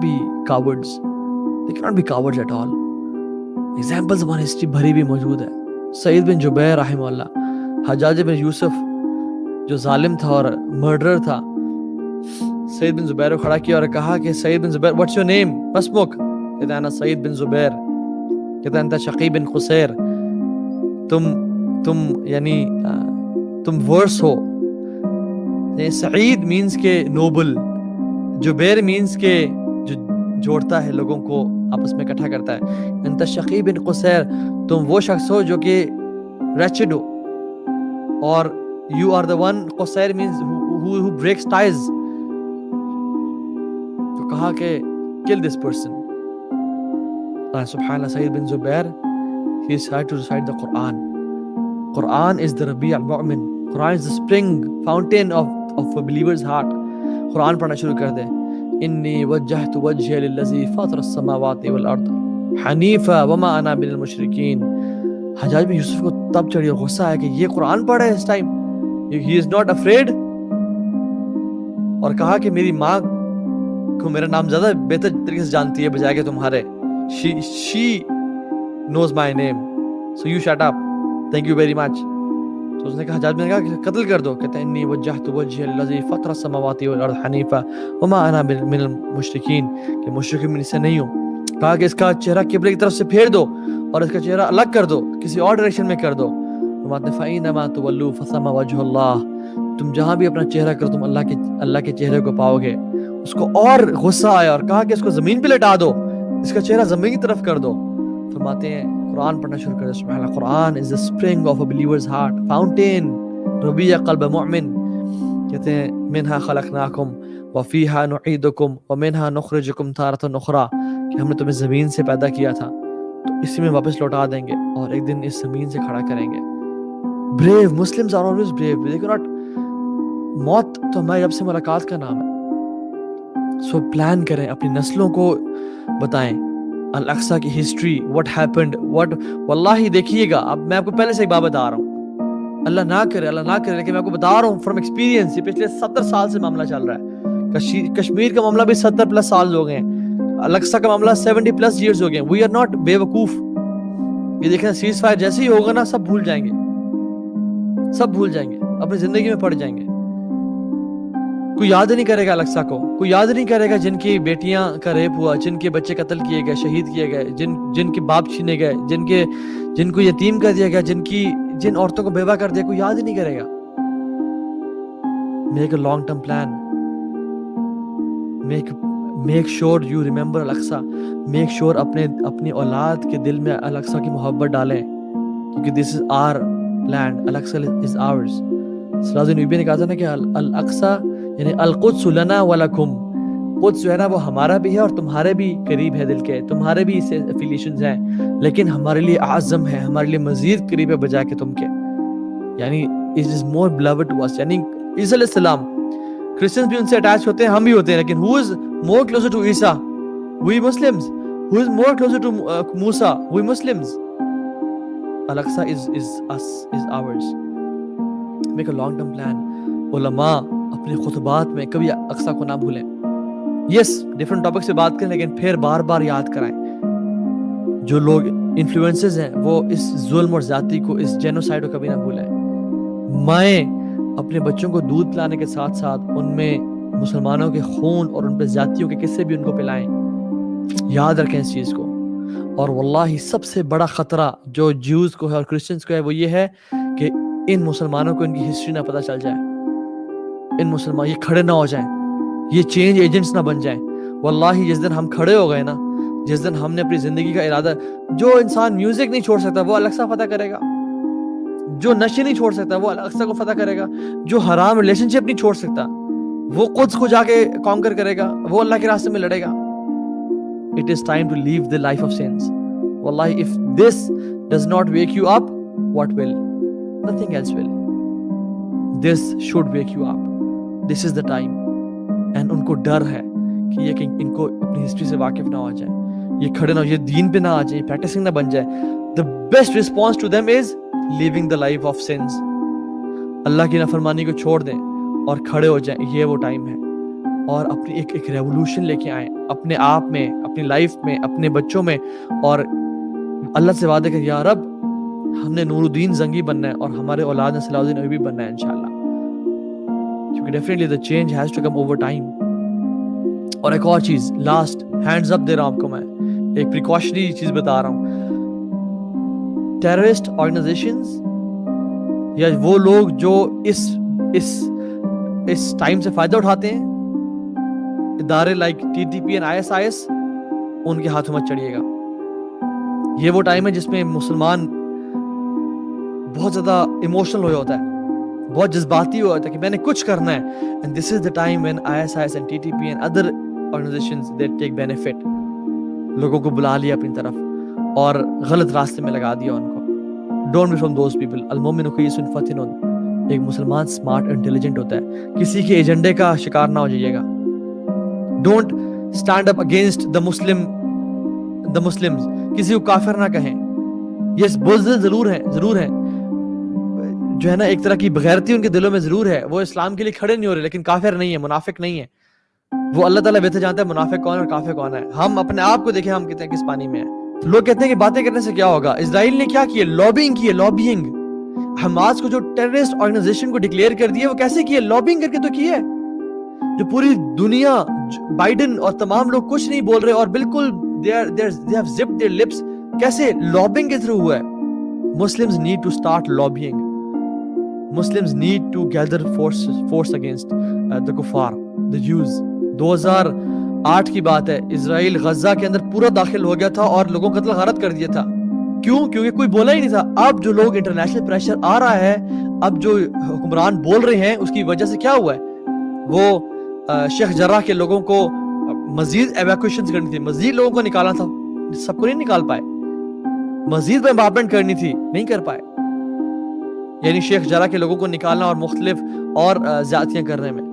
be cowards. They cannot be cowards at all. Examples ہماری ہسٹری بھری بھی موجود ہے. سعید بن جبیر رحمہ اللہ, حجاج بن یوسف جو ظالم تھا اور مرڈرر تھا, سعید بن زبیر کو کھڑا کیا اور کہا کہ سعید بن زبیر, what's your name? مسمک. کہتا ہے انا سعید بن زبیر. کہتا ہے انت شقی بن قصیر. تم ورس ہو. سعید مینز کے نوبل, جبیر مینز کے جو جوڑتا ہے لوگوں کو آپس میں اکٹھا کرتا ہے. انت شقی بن قصیر, تم وہ شخص ہو جو کہ wretched ہو, اور you are the one, قصیر means who breaks ties. تو کہا کہ kill this person. سبحان اللہ, سعید بن زبیر, he started to recite the Quran. Quran is the Rabi' al-Mu'min. Quran is the spring fountain of a believer's heart. قرآن پڑھنا شروع کر دیں. انی وجہت وجہی للذی فاطر السماوات والارض حنیفا وما انا من المشرکین. حجاج بن یوسف کو تب چڑھی اور غصہ آیا کہ یہ قرآن پڑھ رہا ہے اس time, he is not afraid. اور کہا کہ میری ماں کو میرا نام زیادہ بہتر طریقے سے جانتی ہے بجائے کہ تمہارے. she knows my name, so you shut up, thank you very much. تو اس نے کہا, حجاج نے کہا کہ قتل کر دو. کہتا ہے انی وجہت وجہی للذی فطر السماوات والارض حنیفا وما انا من المشرکین, کہ مشرک میں سے نہیں ہوں. کہا کہ اس کا چہرہ قبلے کی طرف سے پھیر دو اور اس کا چہرہ الگ کر دو, کسی اور ڈائریکشن میں کر دو. فرماتے ہیں فَإِنَّمَا تُوَلُّوا فَثَمَّ وَجْهُ اللَّهِ, تم جہاں بھی اپنا چہرہ کرو تم اللہ کے چہرے کو پاؤ گے. اس کو اور غصہ آیا اور کہا کہ اس کو زمین پہ لٹا دو, اس کا چہرہ زمین کی طرف کر دو. فرماتے ہیں قرآن پڑھنا شروع کر دو. سبحان اللہ, قرآن is the spring of a believer's heart, fountain, ربیع قلب مؤمن. کہتے ہیں منہا خلقناکم وَفِيهَا نُعِيدُكُمْ وَمِنْهَا نُخْرِجُكُمْ تَارَةً أُخْرَىٰ کہ ہم نے تمہیں زمین سے پیدا کیا تھا تو اسی میں واپس لوٹا دیں گے اور ایک دن اس زمین سے کھڑا کریں گے. Brave Muslims are always brave. They cannot. موت تو ہماری رب سے ملاقات کا نام ہے. سو پلان کریں, اپنی نسلوں کو بتائیں الاقصی کی ہسٹری, what happened, what. واللہ دیکھیے گا, اب میں آپ کو پہلے سے ایک بات بتا رہا ہوں, اللہ نہ کرے لیکن میں آپ کو بتا رہا ہوں فرام ایکسپیرینس, یہ پچھلے 70 سال سے معاملہ چل رہا ہے. کشمیر کا معاملہ بھی 70+ سال ہو گئے ہیں, الاقصی کا معاملہ 70+ years ہو گئے ہیں. وی آر ناٹ بے وقوف. یہ دیکھیں سیز فائر جیسے ہی ہوگا نا, سب بھول جائیں گے, سب بھول جائیں گے, اپنی زندگی میں پڑ جائیں گے. کوئی یاد نہیں کرے گا الاقصی کو, کوئی یاد نہیں کرے گا جن کی بیٹیاں کا ریپ ہوا, جن کے بچے قتل کیے گئے, شہید کیے گئے, جن کے باپ چھینے گئے, جن کو یتیم کر دیا گیا, جن عورتوں کو بیوہ کر دیا, کوئی یاد ہی نہیں کرے گا. Make a long term plan, make sure you remember Al Aqsa, make sure اپنی اولاد کے دل میں الاقصی کی محبت ڈالیں, کیونکہ دس از are land, Al-Aqsa is hours. صلی نبی نے کہا تھا نا کہ الاقصی یعنی القدس لنا ولکم, قدس جو ہے نا وہ ہمارا بھی ہے اور تمہارے بھی قریب ہے دل کے, تمہارے بھی اس سے افیلیشنز ہیں, لیکن ہمارے لیے اعظم ہے, ہمارے لیے مزید قریب ہے بجائے کہ تم کے. یعنی it is more beloved to us. یعنی عیسیٰ علیہ السلام, کرسچنز بھی ان سے اٹیچ ہوتے ہیں, ہم بھی ہوتے ہیں, لیکن who is more closer to Isa? We Muslims. Who is more closer to Musa? We Muslims. Al-Aqsa is us, is ours. Make a long term plan. علماء اپنے خطبات میں کبھی اقصی کو نہ بھولیں. یس ڈیفرنٹ ٹاپک سے بات کریں, لیکن پھر بار بار یاد کرائیں. جو لوگ انفلوئنسز ہیں وہ اس ظلم اور زیادتی کو, اس جینوسائیڈ کو کبھی نہ بھولیں. مائیں اپنے بچوں کو دودھ پلانے کے ساتھ ساتھ ان میں مسلمانوں کے خون اور ان پہ زیادتیوں کے قصے بھی ان کو پلائیں. یاد رکھیں اس چیز کو. اور واللہ سب سے بڑا خطرہ جو جیوز کو ہے اور کرسچنز کو ہے وہ یہ ہے کہ ان مسلمانوں کو ان کی ہسٹری نہ پتہ چل جائے, ان مسلمان یہ کھڑے نہ ہو جائیں, یہ چینج ایجنٹس نہ بن جائیں. واللہ جس دن ہم کھڑے ہو گئے نا, جس دن ہم نے اپنی زندگی کا ارادہ, جو انسان میوزک نہیں چھوڑ سکتا وہ الاقصی فتح کرے گا, جو نشے نہیں چھوڑ سکتا وہ الاقصی کو فتح کرے گا, جو حرام ریلیشن شپ نہیں چھوڑ سکتا وہ قدس کو جا کے کانکر کرے گا, وہ اللہ کے راستے میں لڑے گا. It is time to leave the life of sins. Wallahi, if this does not wake you up, what will? Nothing else will. This should wake you up. This is the time. And ان کو ڈر ہے کہ یہ کہ ان کو اپنی history سے واقف نہ ہو جائے, یہ کھڑے نہ ہو, یہ دین پہ نہ آ جائے, پریکٹسنگ نہ بن جائے. The best response to them is living the life of sins. اللہ کی نافرمانی کو چھوڑ دیں اور کھڑے ہو جائیں. یہ وہ ٹائم ہے. اور اپنی ایک ریولوشن لے کے آئیں اپنے آپ میں, اپنی لائف میں, اپنے بچوں میں, اور اللہ سے وعدہ کہ یا رب ہم نے نور الدین زنگی بننا ہے اور ہمارے اولاد نے صلاح الدین ایوبی بننا ہے انشاءاللہ, کیونکہ definitely the change has to come over time. اور ایک اور چیز لاسٹ, ہینڈز اپ دے رہا ہوں آپ کو میں, ایک پریکاشنری چیز بتا رہا ہوں. ٹیررسٹ آرگنائزیشنز یا وہ لوگ جو اس ٹائم سے فائدہ اٹھاتے ہیں, ادارے لائک TTP and ISIS, ان کے ہاتھوں مت چڑھیے گا. یہ وہ ٹائم ہے جس میں مسلمان بہت زیادہ ایموشنل ہو ہوتا ہے, بہت جذباتی ہو ہوتا ہے کہ میں نے کچھ کرنا ہے. and this is the time when ISIS and TTP and other organizations they take benefit. لوگوں کو بلا لیا اپنی طرف اور غلط راستے میں لگا دیا ان کو. don't be from those people. المؤمن خیس فتن. ایک مسلمان سمارٹ انٹیلیجنٹ ہوتا ہے, کسی کے ایجنڈے کا شکار نہ ہو جائیے گا. Don't stand up against the Muslims. کسی کو کافر نہ کہیں. Yes, بزدل ضرور ہے, جو ہے نا ایک طرح کی بغیرتی ان کے دلوں میں ضرور ہے, وہ اسلام کے لیے کھڑے نہیں ہو رہے, لیکن کافر نہیں ہے, منافق نہیں ہے. وہ اللہ تعالیٰ بہتر جانتا ہے منافق کون ہے اور کافر کون ہے. ہم اپنے آپ کو دیکھیں, ہم کہتے ہیں کس پانی میں ہیں. لوگ کہتے ہیں کہ باتیں کرنے سے کیا ہوگا. اسرائیل نے کیا کیا, لابینگ. حماس کو جو ٹیررسٹ آرگنائزیشن کو ڈکلیئر کر دیا, وہ کیسے کیے, لابینگ کر کے تو کیے. جو پوری دنیا, بائیڈن اور تمام لوگ کچھ نہیں بول رہے اور بالکل they have zipped their lips, کیسے لابنگ کے تھرو ہوا ہے. Muslims need to start lobbying. Muslims need to gather force against the kuffar, the Jews. 2008 کی بات ہے, اسرائیل غزہ کے اندر پورا داخل ہو گیا تھا اور لوگوں کو قتل غارت کر دیا تھا. کیوں؟ کیونکہ کوئی بولا ہی نہیں تھا. اب جو لوگ انٹرنیشنل پریشر آ رہا ہے, اب جو حکمران بول رہے ہیں, اس کی وجہ سے کیا ہوا ہے, وہ شیخ جراح کے لوگوں کو مزید ایویکویشن کرنی تھی, مزید لوگوں کو نکالنا تھا, سب کو نہیں نکال پائے. مزید بمبارمنٹ کرنی تھی, نہیں کر پائے. یعنی شیخ جراح کے لوگوں کو نکالنا اور مختلف اور زیادتیاں کرنے میں.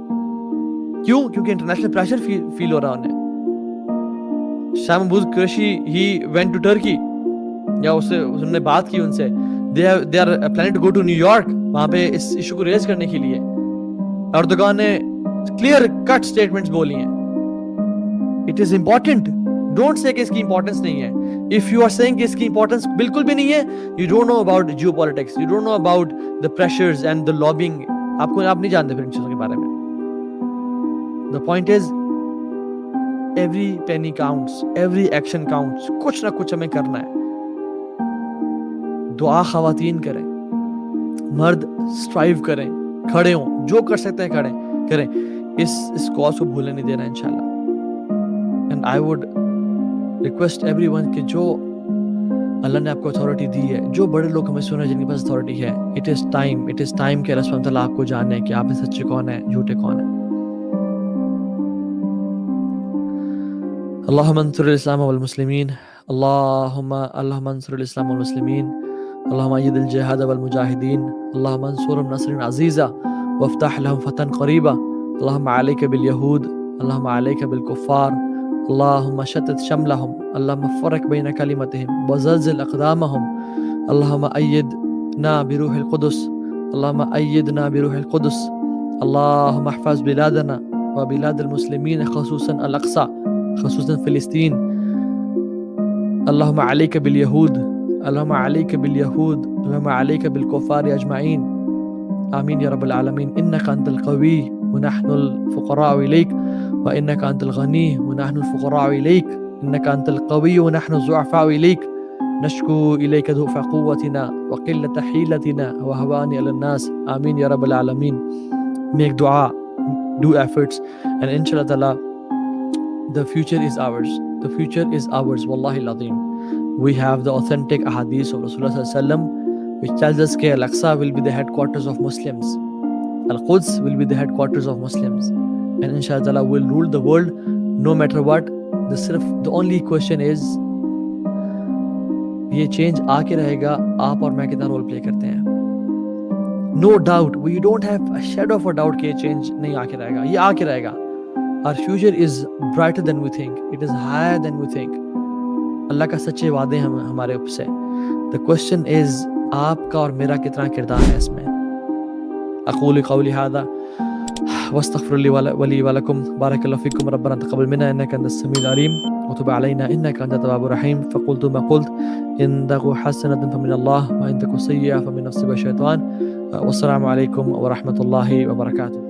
کیوں؟ کیونکہ انٹرنیشنل پریشر فیل ہو رہا انہیں. شام ابوذ Qureshi he went to Turkey, یا انہوں نے بات کی ان سے, they are planning to go to new York, وہاں پہ اس ایشو کو ریز کرنے کے لیے. اردوغان نے کلیئر کٹ سٹیٹمنٹس بولی ہیں. It is important, don't say کہ اس کی امپورٹنس نہیں ہے. اف یو آر سیئنگ کہ اس کی امپورٹنس بالکل بھی نہیں ہے, you don't know about geopolitics, you don't know about the pressures and the lobbying. آپ نہیں جانتے پھر ان چیزوں کے بارے میں. The point is every penny counts, every action counts. کچھ نہ کچھ ہمیں کرنا ہے. دعا خواتین کریں, مرد اسٹرائیو کریں, کھڑے ہوں, جو کر سکتے ہیں کریں. اس کاز کو بھولنے نہیں دینا انشاءاللہ. And I would request every one کہ جو اللہ نے آپ کو اتھارٹی دی ہے, جو بڑے لوگ ہمیں سن رہے ہیں جن کے پاس اتھارٹی ہے, اٹ از ٹائم کہ اللہ سبحانہ وتعالیٰ آپ کو جانے کہ آپ میں سچے کون ہیں, جھوٹے کون ہیں. اللہم انصر الاسلام والمسلمین, اللہم انصر الاسلام والمسلمین, اللہم اید الجہاد والمجاہدین, اللہم انصرهم نصرا عزیزا وافتح لهم فتحا قریبا, اللہم علیک بالیہود, اللہم علیک بالکفار, اللہم شتت شملهم, اللہم فرق بین کلمتهم وزلزل اقدامهم, اللہم ایدنا بروح القدس, اللہم ایدنا بروح القدس, اللہم احفظ بلادنا وبلاد المسلمین خصوصا الاقصی, خصوصا فلسطین. اللہم علیک بالیہود, اللہم علیک بالیہود, اللہم علیک بالکفار اجمعین, آمین یا رب العالمین. انک انت القوی ونحن الفقراء الیک, وانک انت الغنی ونحن الفقراء الیک, انک انت القوی ونحن الضعفاء الیک, نشکو الیک ضعف قوتنا وقلت حیلتنا وهوان علی الناس, آمین یا رب العالمین. Make dua, do efforts, and inshallah ta'ala the future is ours. The future is ours, wallahi al-azim. We have the authentic ahadith of Rasulullah sallallahu alaihi wasallam which tells us that Al-Aqsa will be the headquarters of Muslims. Al-Quds will be the headquarters of Muslims. And inshallah ta'ala will rule the world no matter what. The only question is, یہ change آ کے رہے گا, آپ اور میں کتنا role play کرتے ہیں. No doubt, we don't have a shadow of a doubt کہ یہ چینج نہیں آ کے رہے گا, یہ آ کے رہے گا. Our future is brighter than we think. It is higher than we think. اللہ کا سچے وعدے ہیں ہمارے اوپر سے. The question is, آپ کا اور میرا کتنا کردار ہے اس میں. اقول قولی هذا واستغفر لي ولي ولكم. بارك الله فيكم. ربنا تقبل منا انك انت السميع العليم وتب علينا انك انت التواب الرحيم. فقلت ما قلت, ان تك حسنة فمن الله وان تك سيئة فمن نفسك والشيطان. والسلام عليكم ورحمة الله وبركاته.